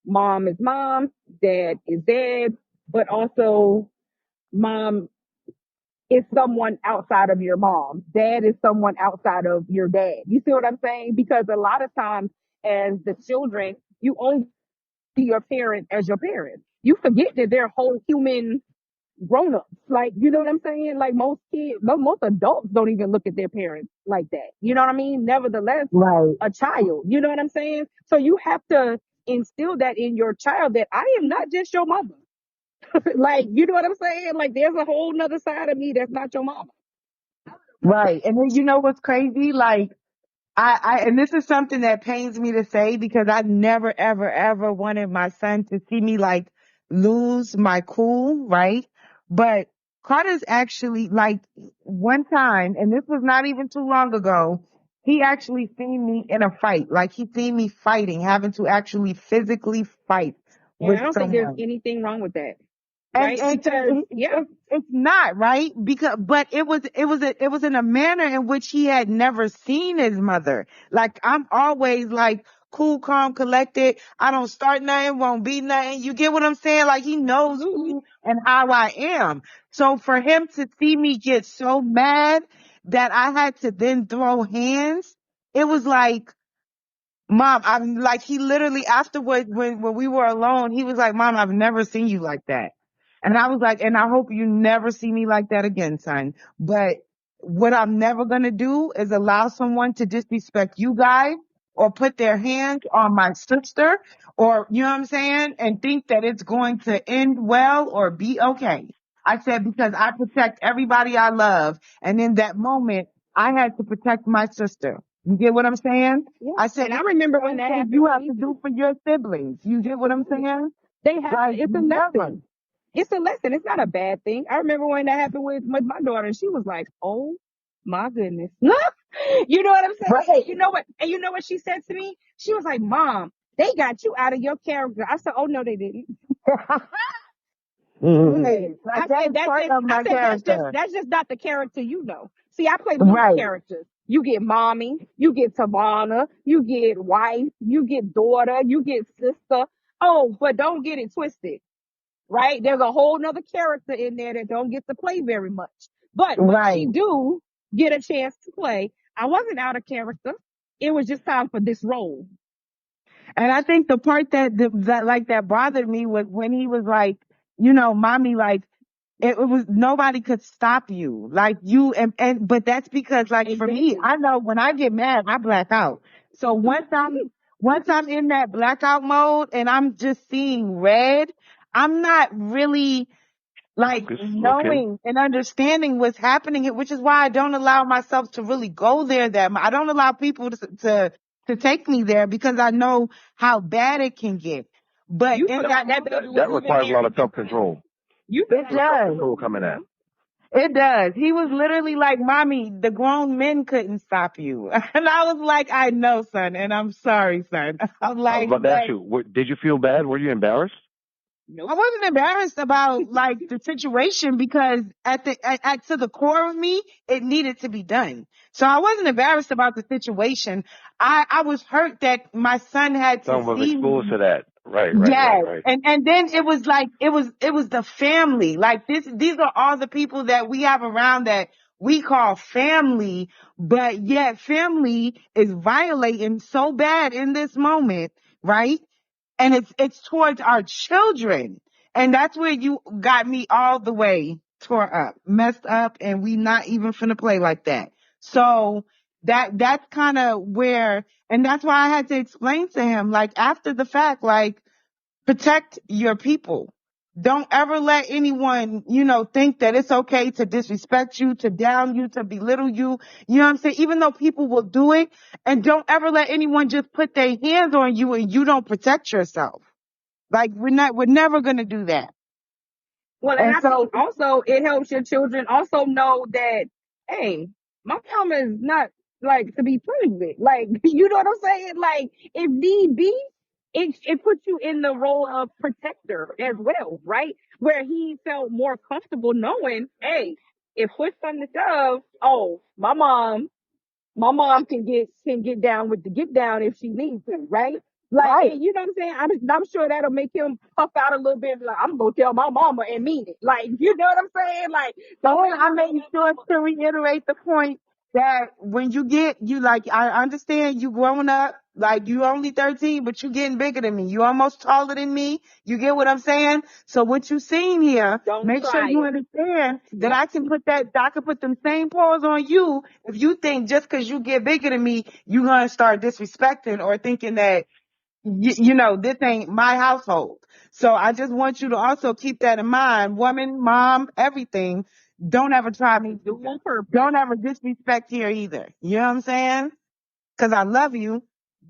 Speaker 5: mom is mom, dad is dad, but also mom is someone outside of your mom. Dad is someone outside of your dad. You see what I'm saying? Because a lot of times as the children, you only see your parent as your parent. You forget that they're whole human grown-ups. Like, you know what I'm saying? Like most kids, most adults don't even look at their parents like that. You know what I mean? Nevertheless,
Speaker 6: Right.
Speaker 5: a child. You know what I'm saying? So you have to instill that in your child that I am not just your mother. Like, you know what I'm saying? Like, there's a whole nother side of me that's not your mama.
Speaker 6: Right. And then you know what's crazy? Like, and this is something that pains me to say because I never, ever, ever wanted my son to see me like lose my cool, right? But Carter's actually like one time, and this was not even too long ago, he actually seen me in a fight. Like he seen me fighting, having to actually physically fight
Speaker 5: And I
Speaker 6: with
Speaker 5: don't think there's
Speaker 6: someone.
Speaker 5: anything wrong with that,
Speaker 6: And
Speaker 5: right? Because yeah,
Speaker 6: it's not right because but it was in a manner in which he had never seen his mother. Like I'm always like cool, calm, collected. I don't start nothing, won't be nothing. You get what I'm saying? Like he knows
Speaker 5: absolutely.
Speaker 6: who and how I am. So for him to see me get so mad that I had to then throw hands, it was like Mom, I'm like he literally afterward when we were alone, he was like, Mom, I've never seen you like that. And I was like, and I hope you never see me like that again, son. But what I'm never gonna do is allow someone to disrespect you guys or put their hands on my sister or you know what I'm saying, and think that it's going to end well or be okay. I said because I protect everybody I love, and in that moment I had to protect my sister. You get what I'm saying?
Speaker 5: Yeah.
Speaker 6: I said,
Speaker 5: And I
Speaker 6: it's
Speaker 5: remember
Speaker 6: the
Speaker 5: when
Speaker 6: same
Speaker 5: that
Speaker 6: thing
Speaker 5: happened
Speaker 6: you
Speaker 5: with
Speaker 6: have
Speaker 5: me
Speaker 6: to
Speaker 5: too.
Speaker 6: do for your siblings. You get what I'm
Speaker 5: Absolutely.
Speaker 6: saying?
Speaker 5: They have to,
Speaker 6: Like,
Speaker 5: it's a
Speaker 6: never.
Speaker 5: lesson. It's a lesson. It's not a bad thing. I remember when that happened with my daughter, and she was like, "Oh my goodness." You know what I'm saying?
Speaker 6: Right.
Speaker 5: You know what? And you know what she said to me? She was like, "Mom, they got you out of your character." I said, "Oh no, they didn't."
Speaker 6: Right. Like,
Speaker 5: I
Speaker 6: that
Speaker 5: said
Speaker 6: is
Speaker 5: that's
Speaker 6: part
Speaker 5: just
Speaker 6: of
Speaker 5: I
Speaker 6: my
Speaker 5: said
Speaker 6: character.
Speaker 5: that's just not the character you know. See, I play many
Speaker 6: Right.
Speaker 5: characters. You get mommy, you get Tavana, you get wife, you get daughter, you get sister. Oh, but don't get it twisted, right? There's a whole nother character in there that don't get to play very much. But when she
Speaker 6: Right.
Speaker 5: do get a chance to play, I wasn't out of character. It was just time for this role.
Speaker 6: And I think the part that bothered me was when he was like, mommy, like, it was nobody could stop you like you but that's because like for me
Speaker 5: Exactly.
Speaker 6: I know when I get mad I black out so once I'm in that blackout mode and I'm just seeing red I'm not really like
Speaker 3: Focus. Okay.
Speaker 6: knowing and understanding what's happening here, which is why I don't allow myself to really go there that much. I don't allow people to take me there because I know how bad it can get but
Speaker 5: You
Speaker 6: in
Speaker 5: feel like
Speaker 6: that
Speaker 5: that
Speaker 6: moment
Speaker 5: baby
Speaker 3: That
Speaker 5: was
Speaker 3: that
Speaker 5: even
Speaker 3: requires a
Speaker 5: there
Speaker 3: lot
Speaker 5: in
Speaker 3: of
Speaker 5: your
Speaker 3: self
Speaker 5: presence.
Speaker 3: control.
Speaker 5: You
Speaker 6: it
Speaker 5: felt
Speaker 3: Self
Speaker 6: does.
Speaker 3: control coming at.
Speaker 5: hmm
Speaker 6: It does. He was literally like, Mommy, the grown men couldn't stop you. And I was like, I know, son, and I'm sorry, son. I'm
Speaker 3: I was
Speaker 6: like,
Speaker 3: about to ask
Speaker 6: but
Speaker 3: you, did you feel bad? Were you embarrassed?
Speaker 6: I
Speaker 5: Nope.
Speaker 6: wasn't embarrassed about like the situation because to the core of me, it needed to be done. So I wasn't embarrassed about the situation. I was hurt that my son had to
Speaker 3: Son was
Speaker 6: see
Speaker 3: exposed
Speaker 6: me.
Speaker 3: to that. Right, right, right,
Speaker 6: Yes.
Speaker 3: right.
Speaker 6: And then it was like it was the family. Like these are all the people that we have around that we call family, but yet family is violating so bad in this moment, right? And it's towards our children. And that's where you got me all the way. tore up, messed up, and we not even finna play like that. So that's kind of where, and that's why I had to explain to him, like after the fact, like protect your people. Don't ever let anyone, think that it's okay to disrespect you, to down you, to belittle you. You know what I'm saying? Even though people will do it, and don't ever let anyone just put their hands on you and you don't protect yourself. Like we're never gonna do that.
Speaker 5: Well, and
Speaker 6: And
Speaker 5: I
Speaker 6: so,
Speaker 5: think also it helps your children also know that, hey, my mama is not like to be played with. Like, you know what I'm saying? Like, if need be, it puts you in the role of protector as well, right? Where he felt more comfortable knowing, hey, if push comes to shove, oh, my mom can get down with the get down if she needs to, right? Like,
Speaker 6: right.
Speaker 5: and you know what I'm saying? I'm sure that'll make him puff out a little bit. Like, I'm gonna tell my mama and mean it. Like, you know what I'm saying? Like,
Speaker 6: So
Speaker 5: don't
Speaker 6: I
Speaker 5: ever
Speaker 6: made sure to reiterate the point that when you get, you like, I understand you growing up, like you only 13, but you getting bigger than me. You almost taller than me. You get what I'm saying? So what you seen here,
Speaker 5: don't
Speaker 6: make sure
Speaker 5: try
Speaker 6: you
Speaker 5: it.
Speaker 6: understand that
Speaker 5: Yep.
Speaker 6: I can put them same paws on you if you think just cause you get bigger than me, you gonna start disrespecting or thinking that this ain't my household. So I just want you to also keep that in mind. Woman, mom, everything. Don't ever try me.
Speaker 5: Do on purpose.
Speaker 6: Don't ever disrespect here either. You know what I'm saying? Cause I love you,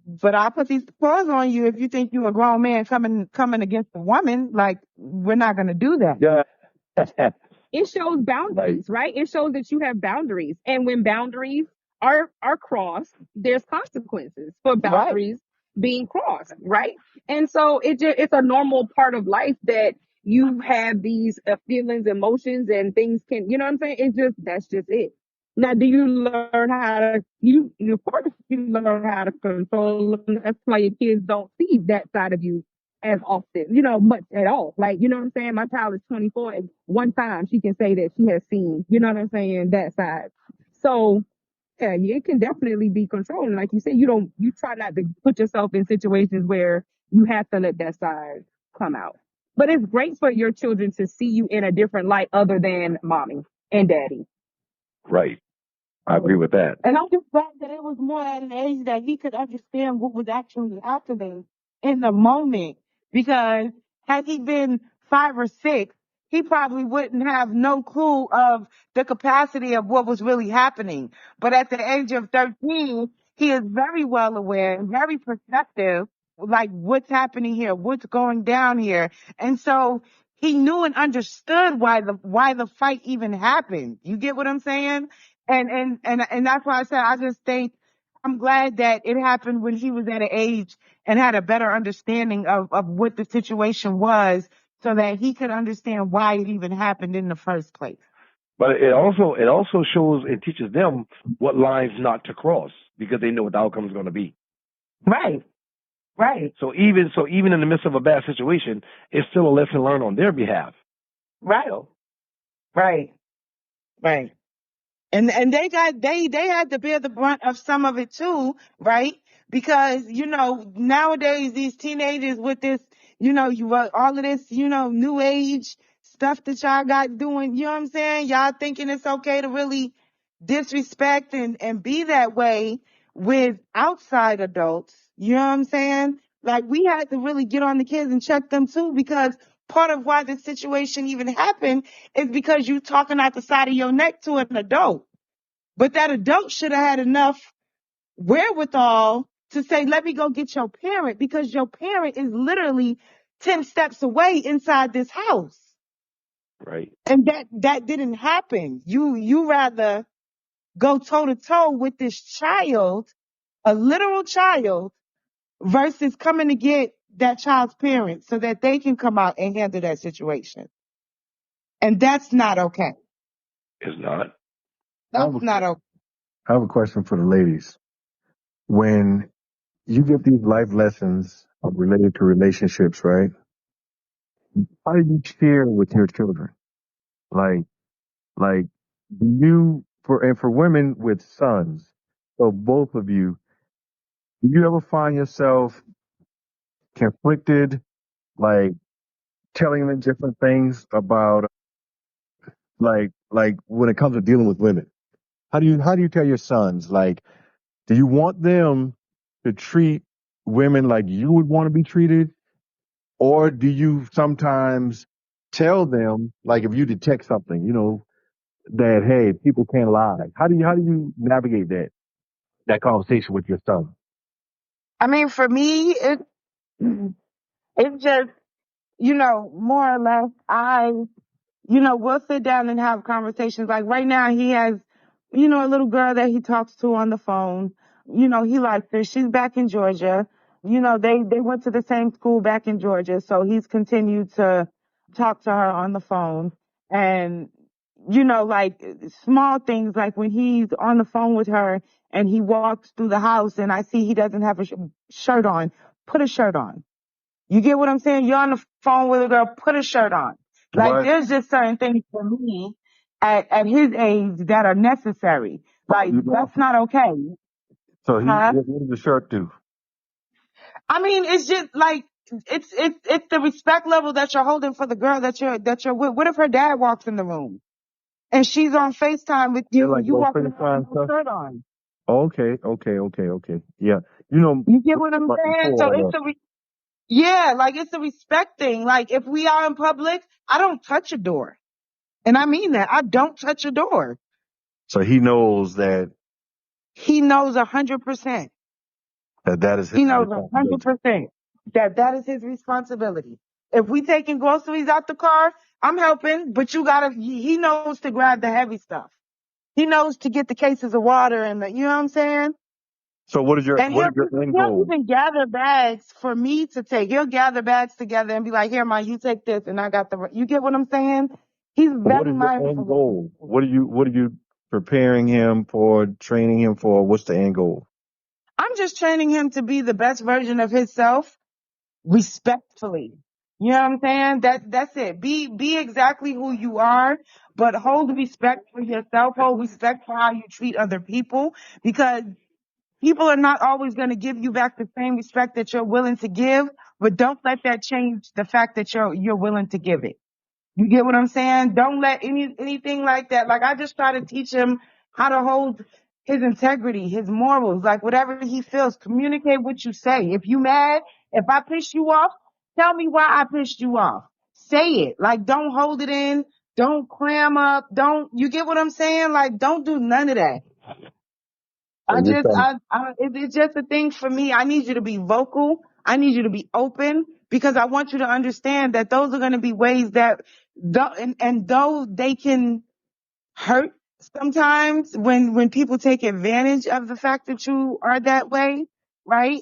Speaker 6: but I'll put these paws on you if you think you a grown man coming against a woman. Like, we're not going to do that.
Speaker 3: Yeah.
Speaker 5: It shows
Speaker 3: Right.
Speaker 5: boundaries, right? It shows that you have boundaries. And when boundaries are crossed, there's consequences for
Speaker 6: Right.
Speaker 5: boundaries being crossed, right? And so it's a normal part of life that you have these feelings, emotions, and things can, you know what I'm saying? That's just it. Now, do you learn how to, of course, you learn how to control them. That's why your kids don't see that side of you as often, much at all. Like, you know what I'm saying? My child is 24, and one time she can say that she has seen, you know what I'm saying, that side. So, yeah, it can definitely be controlling. Like you said, you try not to put yourself in situations where you have to let that side come out. But it's great for your children to see you in a different light other than mommy and daddy.
Speaker 3: Right. I agree with that.
Speaker 6: And I'm just glad that it was more at an age that he could understand what was actually happening in the moment. Because had he been 5 or 6, he probably wouldn't have no clue of the capacity of what was really happening. But at the age of 13, he is very well aware and very perceptive, like what's happening here, what's going down here. And so he knew and understood why the fight even happened. You get what I'm saying? And that's why I said I just think I'm glad that it happened when he was at an age and had a better understanding of what the situation was so that he could understand why it even happened in the first place.
Speaker 3: But it also shows it teaches them what lines not to cross because they know what the outcome is going to be.
Speaker 6: Right, right,
Speaker 3: So even in the midst of a bad situation, it's still a lesson learned on their behalf.
Speaker 6: right, right, right. And they had to bear the brunt of some of it too, right? Because nowadays these teenagers with this, all of this, new age stuff that y'all got doing, you know what I'm saying? Y'all thinking it's okay to really disrespect and be that way with outside adults. You know what I'm saying? Like, we had to really get on the kids and check them too, because part of why this situation even happened is because you talking out the side of your neck to an adult. But that adult should have had enough wherewithal to say, let me go get your parent, because your parent is literally 10 steps away inside this house.
Speaker 3: Right.
Speaker 6: And that didn't happen. You rather go toe to toe with this child, a literal child, versus coming to get that child's parents so that they can come out and handle that situation. And that's not okay.
Speaker 3: Is not.
Speaker 6: That's not okay.
Speaker 1: I have a question for the ladies. When you get these life lessons related to relationships, right? How do you share with your children? Like, do you for women with sons, so both of you, do you ever find yourself conflicted, like telling them different things about Like when it comes to dealing with women, how do you tell your sons, like, do you want them to treat women like you would want to be treated? Or do you sometimes tell them, like, if you detect something, that, hey, people can't lie? How do you navigate that conversation with your son?
Speaker 6: I mean, for me, it's just, more or less, we'll sit down and have conversations. Like right now, he has, a little girl that he talks to on the phone. He likes her. She's back in Georgia. They went to the same school back in Georgia. So he's continued to talk to her on the phone. And, like small things, like when he's on the phone with her and he walks through the house and I see he doesn't have a shirt on, put a shirt on. You get what I'm saying? You're on the phone with a girl, put a shirt on. Like
Speaker 1: What?
Speaker 6: there's just certain things for me at his age that are necessary. Like that's not okay.
Speaker 1: So
Speaker 6: Huh?
Speaker 1: what does the shirt do?
Speaker 6: I mean, it's just like it's the respect level that you're holding for the girl that you're with. What if her dad walks in the room and she's on FaceTime with
Speaker 1: They're
Speaker 6: you and
Speaker 1: like
Speaker 6: you
Speaker 1: those
Speaker 6: walking around
Speaker 1: FaceTime
Speaker 6: with no
Speaker 1: stuff?
Speaker 6: shirt on?
Speaker 1: Okay, okay, okay, okay. Yeah. You know,
Speaker 6: You get what I'm
Speaker 1: but
Speaker 6: saying? So
Speaker 1: before,
Speaker 6: yeah, like it's a respect thing. Like if we are in public, I don't touch a door. And I mean that. I don't touch a door.
Speaker 1: so he knows that
Speaker 6: He knows 100%.
Speaker 1: that is his
Speaker 6: He knows a hundred
Speaker 1: responsibility.
Speaker 6: percent that is his responsibility. If we taking groceries out the car, I'm helping, but he knows to grab the heavy stuff. He knows to get the cases of water and you know what I'm saying?
Speaker 1: So
Speaker 6: And
Speaker 1: what is your end
Speaker 6: he'll
Speaker 1: goal?
Speaker 6: even gather bags for me to take. He'll gather bags together and be like, here, you take this and I got you get what I'm saying? He's
Speaker 1: What
Speaker 6: very
Speaker 1: is your end
Speaker 6: mindful of
Speaker 1: goal?
Speaker 6: people.
Speaker 1: What are you preparing him for, training him for? What's the end goal?
Speaker 6: I'm just training him to be the best version of himself respectfully. You know what I'm saying? That's it. Be exactly who you are, but hold respect for yourself, hold respect for how you treat other people, because people are not always going to give you back the same respect that you're willing to give, but don't let that change the fact that you're willing to give it. You get what I'm saying? Don't let anything like that. Like I just try to teach him how to hold his integrity, his morals, like whatever he feels. Communicate what you say. If you mad, if I piss you off, tell me why I pissed you off. Say it. Like don't hold it in. Don't clam up. Don't you get what I'm saying? Like don't do none of that.
Speaker 1: So you're saying,
Speaker 6: It's just a thing for me. I need you to be vocal. I need you to be open because I want you to understand that those are going to be ways that, and though they can hurt sometimes when people take advantage of the fact that you are that way, right?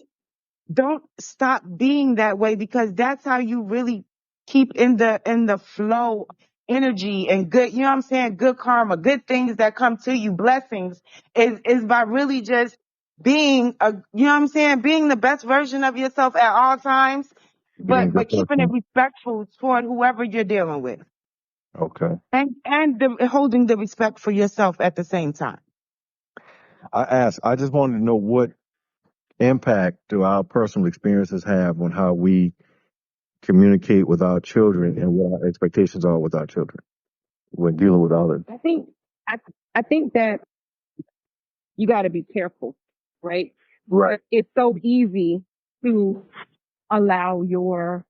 Speaker 6: Don't stop being that way because that's how you really keep in the flow energy and good, you know what I'm saying? Good karma, good things that come to you, blessings is by really just being you know what I'm saying? Being the best version of yourself at all times,
Speaker 1: being a
Speaker 6: but
Speaker 1: good
Speaker 6: keeping it
Speaker 1: person?
Speaker 6: respectful toward whoever you're dealing with
Speaker 1: Okay.
Speaker 6: and holding the respect for yourself at the same time.
Speaker 1: I just wanted to know what impact do our personal experiences have on how we communicate with our children and what our expectations are with our children when dealing with others.
Speaker 5: I think I I think that you got to be careful, right?
Speaker 1: Right.
Speaker 5: It's so easy to allow your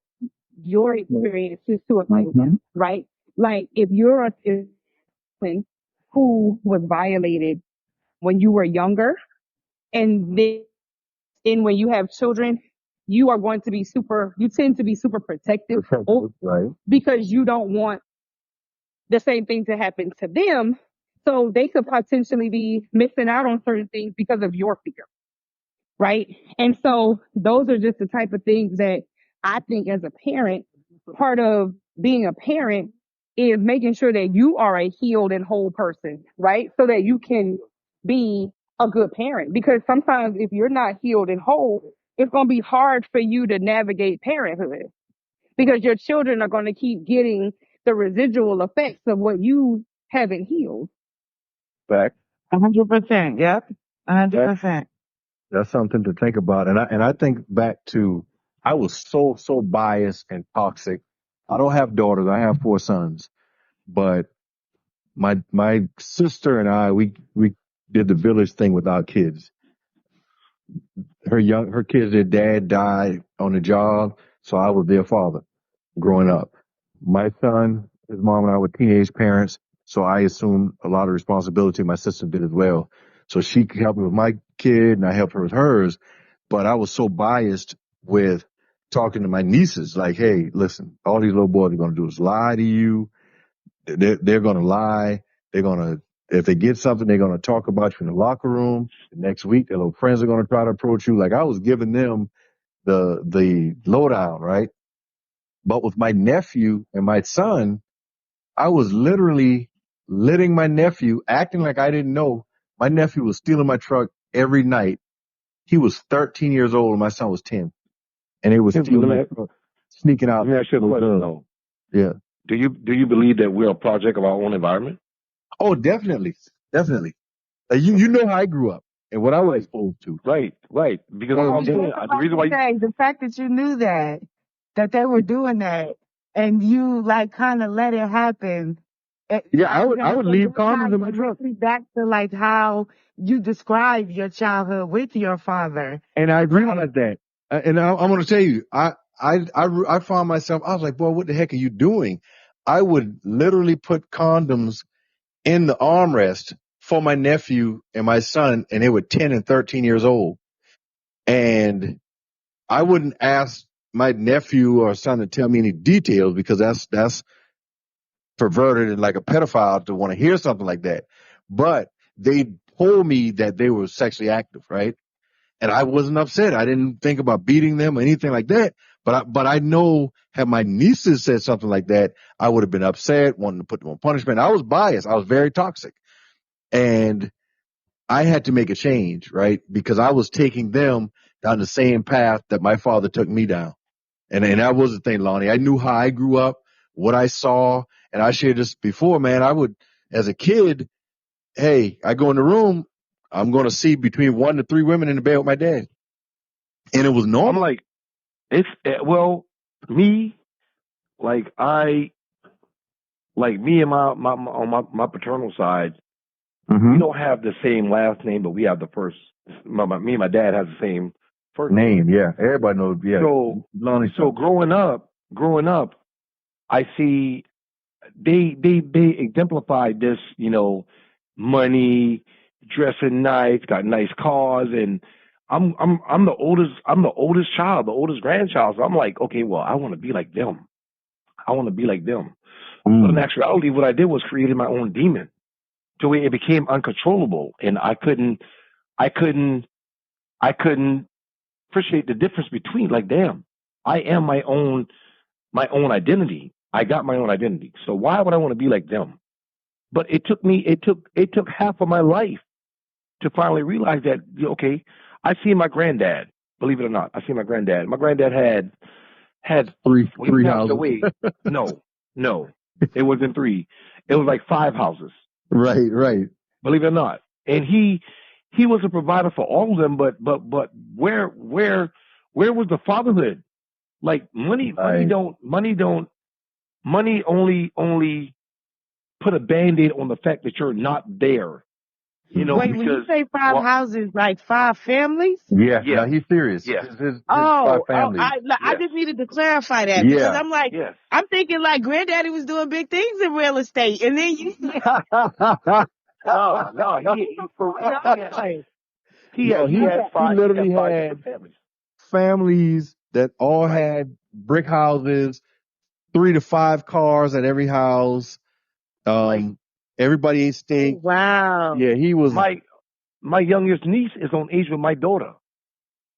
Speaker 5: experiences to affect them, right? Like if you're a person who was violated when you were younger, and then when you have children, you tend to be super protective
Speaker 1: Protective, right?
Speaker 5: because you don't want the same thing to happen to them. So they could potentially be missing out on certain things because of your fear, right? And so those are just the type of things that I think as a parent, part of being a parent is making sure that you are a healed and whole person, right? So that you can be a good parent. Because sometimes if you're not healed and whole, it's going to be hard for you to navigate parenthood because your children are going to keep getting the residual effects of what you haven't healed.
Speaker 1: Fact.
Speaker 6: 100%. Yep.
Speaker 1: That
Speaker 6: 100%.
Speaker 1: that's something to think about. And I think back to, I was so biased and toxic. I don't have daughters. I have four sons, but my sister and I, we did the village thing with our kids. Her kids, their dad died on the job, so I was their father growing up. My son, his mom and I were teenage parents, so I assumed a lot of responsibility. My sister did as well. So she could help me with my kid and I helped her with hers. But I was so biased with talking to my nieces, like, hey, listen, all these little boys are going to do is lie to you. They're going to lie. They're going to, if they get something, they're going to talk about you in the locker room. The next week, their little friends are going to try to approach you. Like I was giving them the lowdown, right? But with my nephew and my son, I was literally letting my nephew, acting like I didn't know. My nephew was stealing my truck every night. He was 13 years old and my son was 10. And they was stealing my truck, sneaking out.
Speaker 3: Let me ask you a question though.
Speaker 1: Yeah.
Speaker 3: Do you believe that we're a project of our own environment?
Speaker 1: Oh, definitely. Definitely. You know how I grew up and what I was exposed to.
Speaker 3: Right. Because
Speaker 1: Well,
Speaker 3: I'm saying the reason why
Speaker 6: The fact that you knew that they were doing that, and you like kind of let it happen.
Speaker 1: yeah, I would leave condoms in my
Speaker 6: It
Speaker 1: truck.
Speaker 6: takes me back to like how you describe your childhood with your father.
Speaker 1: And I realized that. And I'm going to tell you, I found myself, I was like, boy, what the heck are you doing? I would literally put condoms in the armrest for my nephew and my son, and they were 10 and 13 years old. And I wouldn't ask my nephew or son to tell me any details because that's perverted and like a pedophile to want to hear something like that. But they told me that they were sexually active, right? And I wasn't upset. I didn't think about beating them or anything like that. But I know had my nieces said something like that, I would have been upset, wanting to put them on punishment. I was biased. I was very toxic. And I had to make a change, right? Because I was taking them down the same path that my father took me down. And that was the thing, Lonnie. I knew how I grew up, what I saw, and I shared this before, man. I would, as a kid, hey, I go in the room, I'm going to see between 1 to 3 women in the bed with my dad. And it was
Speaker 3: I'm
Speaker 1: normal.
Speaker 3: like, well, me, like me and my paternal side, we don't have the same last name, but we have the first. Me and my dad has the same first
Speaker 1: name. Yeah. Everybody knows. Yeah.
Speaker 3: So, so growing up, I see they exemplified this, money, dressing nice, got nice cars, and I'm the oldest child, the oldest grandchild. So I'm like, okay, well, I want to be like them. But in actuality, what I did was created my own demon to where it became uncontrollable, and I couldn't appreciate the difference between, like, damn, I am my own identity. I got my own identity. So why would I want to be like them? But it took half of my life to finally realize that, okay, I see my granddad. Believe it or not, I see my granddad. My granddad had
Speaker 1: three
Speaker 3: passed
Speaker 1: houses.
Speaker 3: away. No, it wasn't 3. It was like 5 houses.
Speaker 1: Right.
Speaker 3: Believe it or not, and he was a provider for all of them. But where was the fatherhood? Like money only put a Band-Aid on the fact that you're not there.
Speaker 6: Wait, when you say 5 houses, like 5 families?
Speaker 1: Yeah. No, he's serious.
Speaker 3: Yeah.
Speaker 1: His 5 families.
Speaker 6: I just needed to clarify that because I'm like,
Speaker 3: Yes.
Speaker 6: I'm thinking like granddaddy was doing big things in real estate, and then you said,
Speaker 3: no, he
Speaker 1: literally
Speaker 3: had 5
Speaker 1: had
Speaker 3: different families.
Speaker 1: Families that all had brick houses, 3 to 5 cars at every house. Everybody ate steak.
Speaker 6: wow.
Speaker 1: Yeah, he was.
Speaker 3: My youngest niece is on age with my daughter.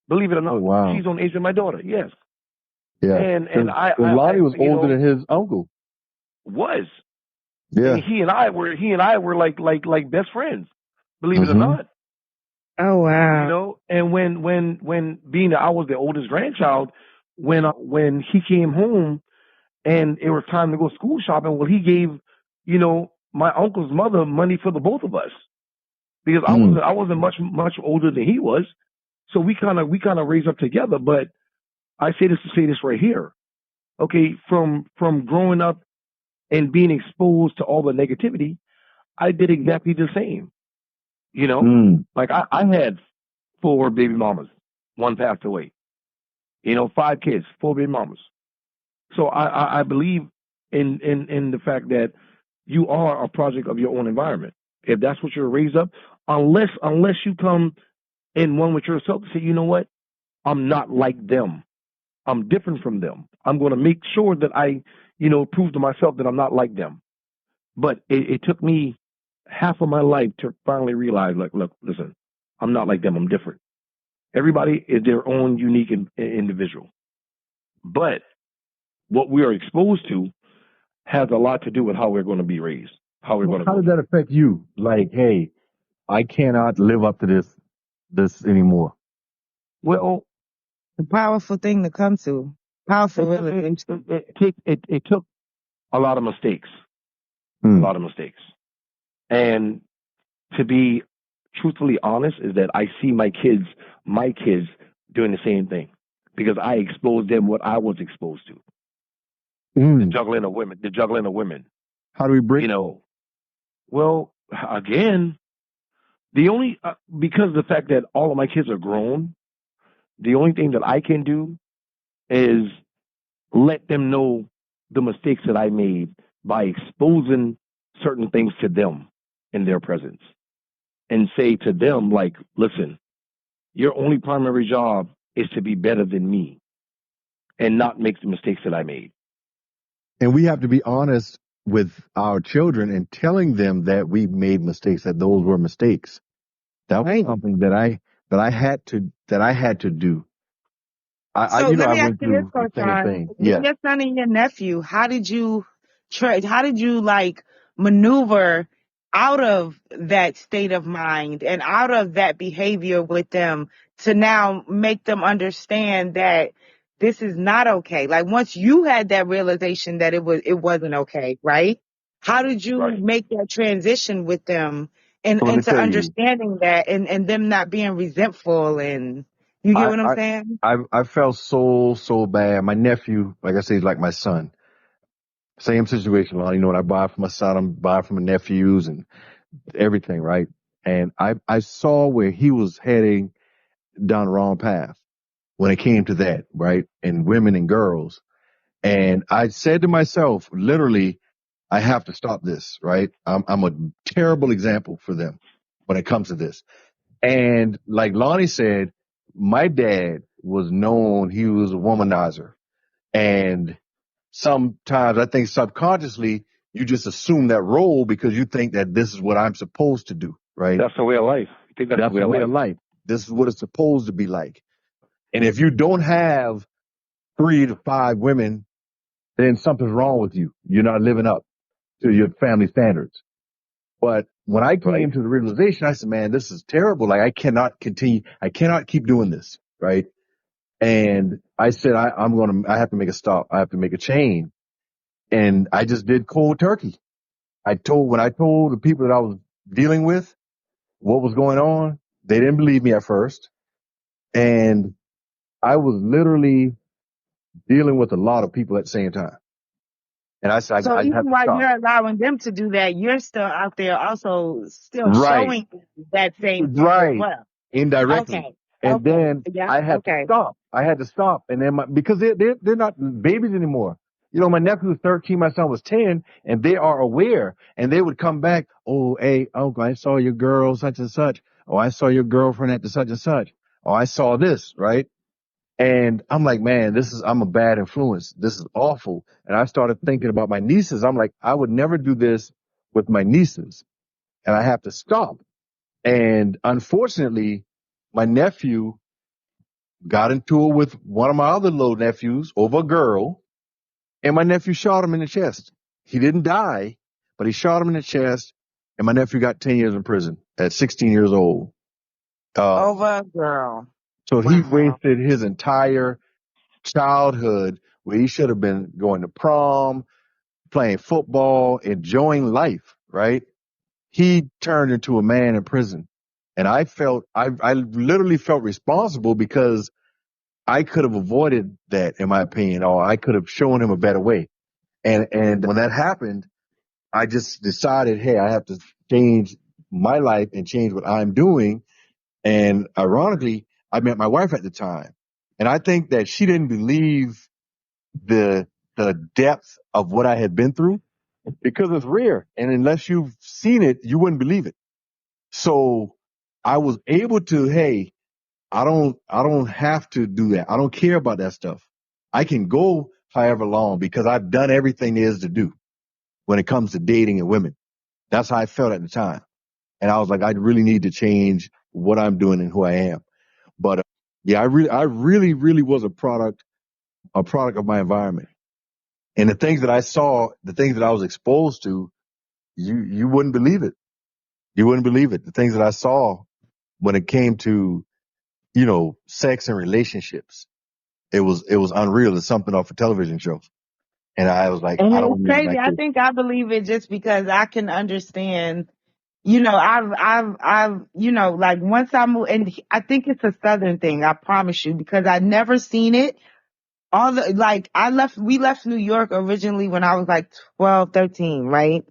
Speaker 3: Believe it or not,
Speaker 1: wow.
Speaker 3: She's on age with my daughter. Yes.
Speaker 1: Yeah.
Speaker 3: And
Speaker 1: Lonnie was older than his uncle.
Speaker 3: Was.
Speaker 1: Yeah.
Speaker 3: And he and I were like best friends. Believe it or not.
Speaker 6: Oh wow.
Speaker 3: And when being that I was the oldest grandchild, when he came home and it was time to go school shopping, well, he gave, my uncle's mother money for the both of us because I wasn't much older than he was, so we kind of raised up together. But I say this to say this right here, okay? From growing up and being exposed to all the negativity, I did exactly the same. You know,
Speaker 1: Mm.
Speaker 3: like I had 4 baby mamas. One passed away. 5 kids, 4 baby mamas. So I believe in the fact that you are a project of your own environment. If that's what you're raised up, unless you come in one with yourself to say, you know what, I'm not like them. I'm different from them. I'm going to make sure that I, prove to myself that I'm not like them. But it took me half of my life to finally realize, like, look, listen, I'm not like them. I'm different. Everybody is their own unique individual. But what we are exposed to has a lot to do with how we're going to be raised, how we're
Speaker 1: Well,
Speaker 3: going to
Speaker 1: how
Speaker 3: grow.
Speaker 1: did that affect you? Like, hey, I cannot live up to this anymore.
Speaker 3: Well,
Speaker 6: A powerful thing to come to. Powerful
Speaker 3: it, it,
Speaker 6: realization.
Speaker 3: it took a lot of mistakes, a
Speaker 1: Hmm.
Speaker 3: lot of mistakes. And to be truthfully honest, is that I see my kids doing the same thing because I exposed them what I was exposed to. The
Speaker 1: Mm.
Speaker 3: juggling of women, the juggling of women.
Speaker 1: How do we break?
Speaker 3: You know, well, again, the only because of the fact that all of my kids are grown, the only thing that I can do is let them know the mistakes that I made by exposing certain things to them in their presence and say to them, like, listen, your only primary job is to be better than me and not make the mistakes that I made.
Speaker 1: And we have to be honest with our children and telling them that we made mistakes, that those were mistakes. That was
Speaker 6: Right.
Speaker 1: something that I had to do. I
Speaker 6: So let
Speaker 1: I
Speaker 6: me ask
Speaker 1: went
Speaker 6: you this,
Speaker 1: through the
Speaker 6: Coach
Speaker 1: same
Speaker 6: Ron.
Speaker 1: thing.
Speaker 6: With
Speaker 1: Yes.
Speaker 6: your son and your nephew, how did you how did you like maneuver out of that state of mind and out of that behavior with them to now make them understand that this is not okay? Like once you had that realization that it wasn't okay, right? How did you
Speaker 3: Right.
Speaker 6: make that transition with them and
Speaker 1: So let me
Speaker 6: into
Speaker 1: tell you,
Speaker 6: understanding that and them not being resentful and you get
Speaker 1: I
Speaker 6: what I'm
Speaker 1: I
Speaker 6: saying?
Speaker 1: I felt so bad. My nephew, like I say, is like my son. Same situation, Lon. When I buy for my son, I'm buying for my nephews and everything, right? And I saw where he was heading down the wrong path when it came to that, right? And women and girls. And I said to myself, literally, I have to stop this, right? I'm a terrible example for them when it comes to this. And like Lonnie said, my dad was known, he was a womanizer. And sometimes I think subconsciously you just assume that role because you think that this is what I'm supposed to do, right?
Speaker 3: That's the way of life. I think that's the
Speaker 1: That's
Speaker 3: way
Speaker 1: the
Speaker 3: of
Speaker 1: way of
Speaker 3: life.
Speaker 1: life. This is what it's supposed to be like. And if you don't have 3 to 5 women, then something's wrong with you. You're not living up to your family standards. But when I
Speaker 3: Right.
Speaker 1: came to the realization, I said, man, this is terrible. Like I cannot continue. I cannot keep doing this. Right. And I said, I have to make a stop. I have to make a change. And I just did cold turkey. When I told the people that I was dealing with what was going on, they didn't believe me at first. And I was literally dealing with a lot of people at the same time. And I said,
Speaker 6: So
Speaker 1: I have
Speaker 6: even
Speaker 1: to
Speaker 6: while
Speaker 1: stop.
Speaker 6: you're allowing them to do that, you're still out there also still
Speaker 1: Right.
Speaker 6: showing that same thing as
Speaker 1: Right.
Speaker 6: well.
Speaker 1: Indirectly.
Speaker 6: Okay.
Speaker 1: And
Speaker 6: Okay.
Speaker 1: then
Speaker 6: Yeah.
Speaker 1: I had to
Speaker 6: Okay.
Speaker 1: stop. I had to stop. And then because they're not babies anymore. My nephew was 13, my son was 10, and they are aware. And they would come back, oh, hey, uncle, I saw your girl such and such. Oh, I saw your girlfriend at the such and such. Oh, I saw this, right? And I'm like, man, I'm a bad influence. This is awful. And I started thinking about my nieces. I'm like, I would never do this with my nieces. And I have to stop. And unfortunately, my nephew got into it with one of my other little nephews over a girl, and my nephew shot him in the chest. He didn't die, but he shot him in the chest, and my nephew got 10 years in prison at 16 years old.
Speaker 6: Over a girl.
Speaker 1: So he
Speaker 6: Wow.
Speaker 1: wasted his entire childhood where he should have been going to prom, playing football, enjoying life, right? He turned into a man in prison. And I literally felt responsible because I could have avoided that, in my opinion, or I could have shown him a better way. And when that happened, I just decided, hey, I have to change my life and change what I'm doing. And ironically, I met my wife at the time. And I think that she didn't believe the the depth of what I had been through because it's rare. And unless you've seen it, you wouldn't believe it. So I was able to, hey, I don't have to do that. I don't care about that stuff. I can go however long because I've done everything there is to do when it comes to dating and women. That's how I felt at the time. And I was like, I really need to change what I'm doing and who I am. But yeah, I really was a product of my environment. And the things that I saw, the things that I was exposed to, you wouldn't believe it. You wouldn't believe it. The things that I saw when it came to, sex and relationships, it was unreal. It's something off a television show. And I was like,
Speaker 6: And
Speaker 1: I
Speaker 6: it's
Speaker 1: don't want
Speaker 6: crazy.
Speaker 1: my
Speaker 6: I
Speaker 1: kids.
Speaker 6: think I believe it just because I can understand. Like once I moved, and I think it's a Southern thing. I promise you, because I never seen it. We left New York originally when I was like 12, 13, right?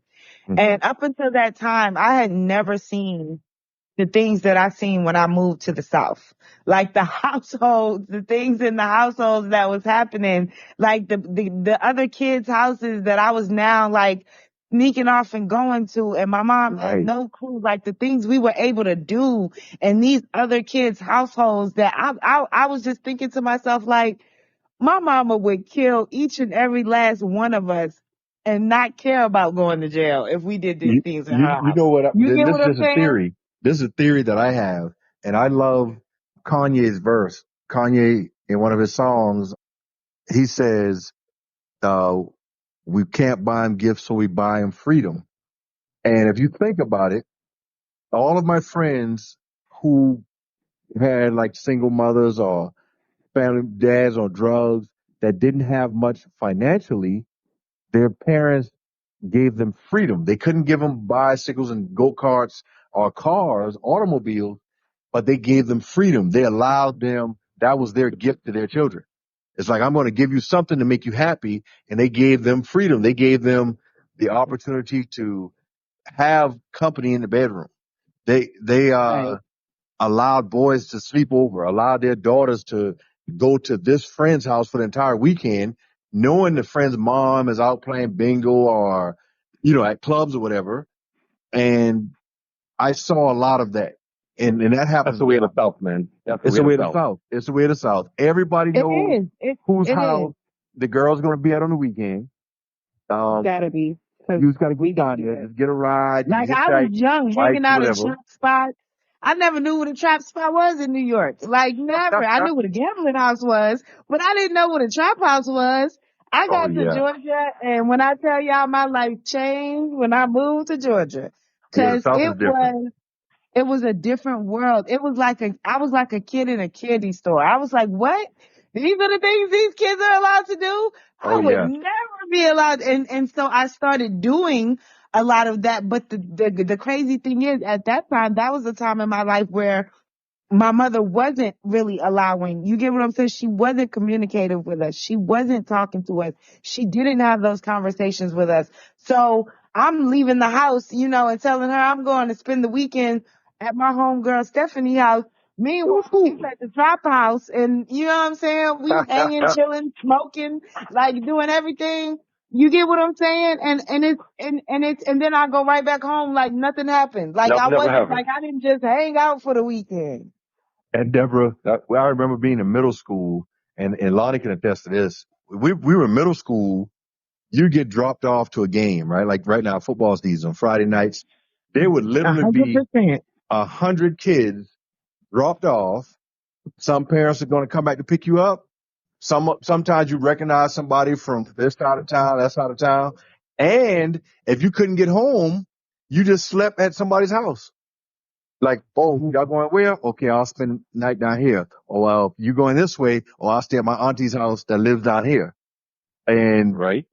Speaker 6: And up until that time, I had never seen the things that I seen when I moved to the South. Like the households, the things in the households that was happening, like the other kids' houses that I was now like sneaking off and going to, and my mom had
Speaker 1: Right.
Speaker 6: no clue, like the things we were able to do in these other kids' households that I was just thinking to myself, like, my mama would kill each and every last one of us and not care about going to jail if we did these
Speaker 1: You,
Speaker 6: things in
Speaker 1: you,
Speaker 6: her
Speaker 1: you
Speaker 6: house.
Speaker 1: know what?
Speaker 6: You get
Speaker 1: This
Speaker 6: what
Speaker 1: is
Speaker 6: I'm
Speaker 1: just a
Speaker 6: saying?
Speaker 1: theory. This is a theory that I have. And I love Kanye's verse. Kanye, in one of his songs, he says, uh, we can't buy him gifts, so we buy him freedom. And if you think about it, all of my friends who had like single mothers or family dads on drugs that didn't have much financially, their parents gave them freedom. They couldn't give them bicycles and go-karts or cars, automobiles, but they gave them freedom. They allowed them, that was their gift to their children. It's like, I'm going to give you something to make you happy. And they gave them freedom. They gave them the opportunity to have company in the bedroom. They
Speaker 6: Right.
Speaker 1: allowed boys to sleep over, allowed their daughters to go to this friend's house for the entire weekend, knowing the friend's mom is out playing bingo or, at clubs or whatever. And I saw a lot of that. And that
Speaker 3: That's
Speaker 1: happens
Speaker 3: the
Speaker 1: a
Speaker 3: way of the
Speaker 1: lot.
Speaker 3: South, man. That's the
Speaker 1: It's
Speaker 3: way
Speaker 1: the
Speaker 3: of
Speaker 1: way
Speaker 3: the
Speaker 1: of the
Speaker 3: South.
Speaker 1: South. It's the way of the South. Everybody
Speaker 6: It
Speaker 1: knows
Speaker 6: is.
Speaker 1: whose
Speaker 6: It is.
Speaker 1: house the girl's going to be at on the weekend. Um,
Speaker 6: Gotta be. 'Cause
Speaker 1: you just got to go
Speaker 6: we didn't
Speaker 1: down
Speaker 6: do
Speaker 1: there,
Speaker 6: that.
Speaker 1: just get a ride, you can
Speaker 6: Like I was
Speaker 1: hitchhike,
Speaker 6: young,
Speaker 1: bike,
Speaker 6: hanging out at
Speaker 1: whatever.
Speaker 6: trap spots. I never knew what a trap spot was in New York. Like never. I knew what a gambling house was, but I didn't know what a trap house was. I
Speaker 1: Oh
Speaker 6: got to
Speaker 1: yeah.
Speaker 6: Georgia, and when I tell y'all my life changed when I moved to Georgia,
Speaker 1: Yeah, the
Speaker 6: cause
Speaker 1: South is different.
Speaker 6: it was a different world. I was like a kid in a candy store. I was like, what? These are the things these kids are allowed to do?
Speaker 1: Oh
Speaker 6: I would
Speaker 1: yeah.
Speaker 6: never be allowed. And so I started doing a lot of that. But the crazy thing is at that time, that was a time in my life where my mother wasn't really allowing, you get what I'm saying? She wasn't communicative with us. She wasn't talking to us. She didn't have those conversations with us. So I'm leaving the house, and telling her I'm going to spend the weekend at my homegirl Stephanie house. Meanwhile, she's at the trap house and you know what I'm saying? We hanging, chilling, smoking, like doing everything. You get what I'm saying? And then I go right back home like nothing happened. Like
Speaker 3: Nothing ever happened.
Speaker 6: I didn't just hang out for the weekend.
Speaker 1: And Deborah,
Speaker 3: That,
Speaker 1: well, I remember being in middle school, and Lonnie can attest to this. We were in middle school. You get dropped off to a game, right? Like right now, football season, Friday nights. There would literally be
Speaker 6: 100%.
Speaker 1: 100 kids dropped off. Some parents are going to come back to pick you up. Sometimes you recognize somebody from this side of town, that side of town. And if you couldn't get home, you just slept at somebody's house. Like, oh, y'all going where? Okay, I'll spend the night down here. Or well, you going this way, or I'll stay at my auntie's house that lives down here. And
Speaker 3: right?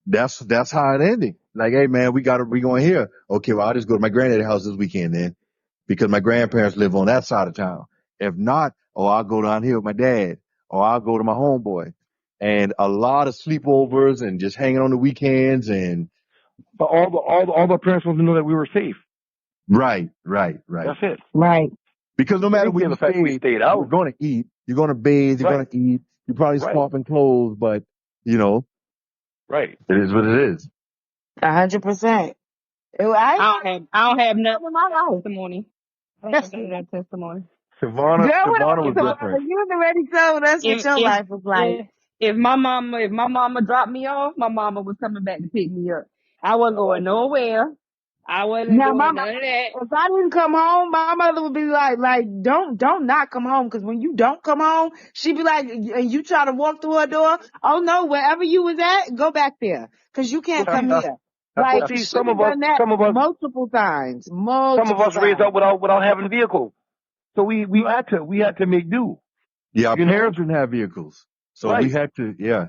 Speaker 1: that's how it ended. Like, hey man, we going here. Okay, well I'll just go to my granddad's house this weekend then, because my grandparents live on that side of town. If not, or I'll go down here with my dad, or I'll go to my homeboy. And a lot of sleepovers and just hanging on the weekends and
Speaker 3: But all the parents want to know that we were safe.
Speaker 1: Right.
Speaker 3: That's it.
Speaker 6: Right.
Speaker 1: Because no matter
Speaker 3: They
Speaker 1: where
Speaker 3: care
Speaker 1: you
Speaker 3: the fact we
Speaker 1: stay,
Speaker 3: stayed
Speaker 1: you're
Speaker 3: out.
Speaker 1: going to eat, you're going to bathe, you're going
Speaker 3: Right.
Speaker 1: to eat, you're probably
Speaker 3: Right.
Speaker 1: swapping clothes, but you know,
Speaker 3: Right.
Speaker 1: it is what it is.
Speaker 6: 100%.
Speaker 2: I don't have nothing in my testimony. I don't have none of that testimony.
Speaker 1: Savannah
Speaker 6: Girl, what
Speaker 1: was
Speaker 2: If
Speaker 6: else?
Speaker 1: different.
Speaker 6: You already told us what
Speaker 2: if
Speaker 6: your
Speaker 2: if
Speaker 6: life was like.
Speaker 2: if my mama dropped me off, my mama was coming back to pick me up. I wasn't going nowhere. I wasn't
Speaker 6: Now, my
Speaker 2: doing
Speaker 6: mom,
Speaker 2: none of that.
Speaker 6: if I didn't come home, my mother would be like, don't not come home, because when you don't come home, she'd be like, and you try to walk through her door. Oh no, wherever you was at, go back there, because you can't come here.
Speaker 3: Well,
Speaker 6: Like
Speaker 3: see,
Speaker 6: she done done that multiple times,
Speaker 3: raised up without having vehicles, so we had to make do.
Speaker 1: Yeah, our
Speaker 3: You know?
Speaker 1: parents didn't have vehicles. So we
Speaker 3: Right.
Speaker 1: had to, yeah.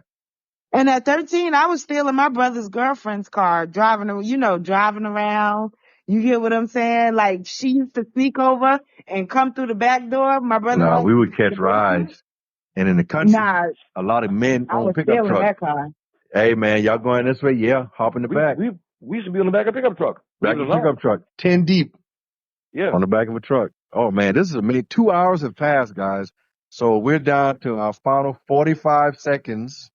Speaker 6: And at 13, I was stealing my brother's girlfriend's car, driving around. You hear what I'm saying? Like, she used to sneak over and come through the back door. My brother
Speaker 1: No,
Speaker 6: had
Speaker 1: we would
Speaker 6: the
Speaker 1: catch
Speaker 6: basement.
Speaker 1: rides. And in the country,
Speaker 6: Nah,
Speaker 1: a lot of men
Speaker 6: I
Speaker 1: own
Speaker 6: was
Speaker 1: pickup
Speaker 6: stealing
Speaker 1: trucks.
Speaker 6: that car.
Speaker 1: Hey man, y'all going this way? Yeah, hop in the back.
Speaker 3: We used to be on the back of a pickup truck.
Speaker 1: Back of a pickup truck. 10 deep
Speaker 3: Yeah.
Speaker 1: on the back of a truck. Oh man, this is amazing. 2 hours have passed, guys. So we're down to our final 45 seconds.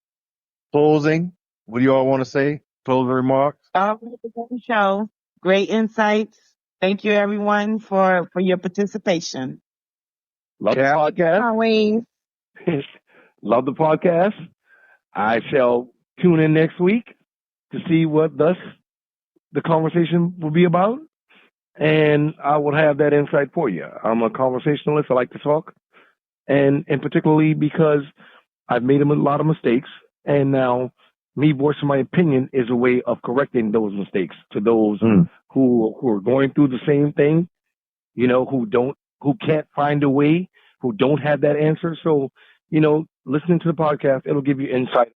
Speaker 1: Closing. What do you all want to say? Closing remarks?
Speaker 6: Great show. Great insights. Thank you, everyone, for your participation.
Speaker 3: Love the podcast.
Speaker 2: Always.
Speaker 3: Love the podcast. I shall tune in next week to see what the conversation will be about, and I will have that insight for you. I'm a conversationalist. I like to talk, and particularly because I've made a lot of mistakes, and now me voicing my opinion is a way of correcting those mistakes to those who are going through the same thing, you know, who can't find a way, who don't have that answer. So, you know, listening to the podcast, it'll give you insight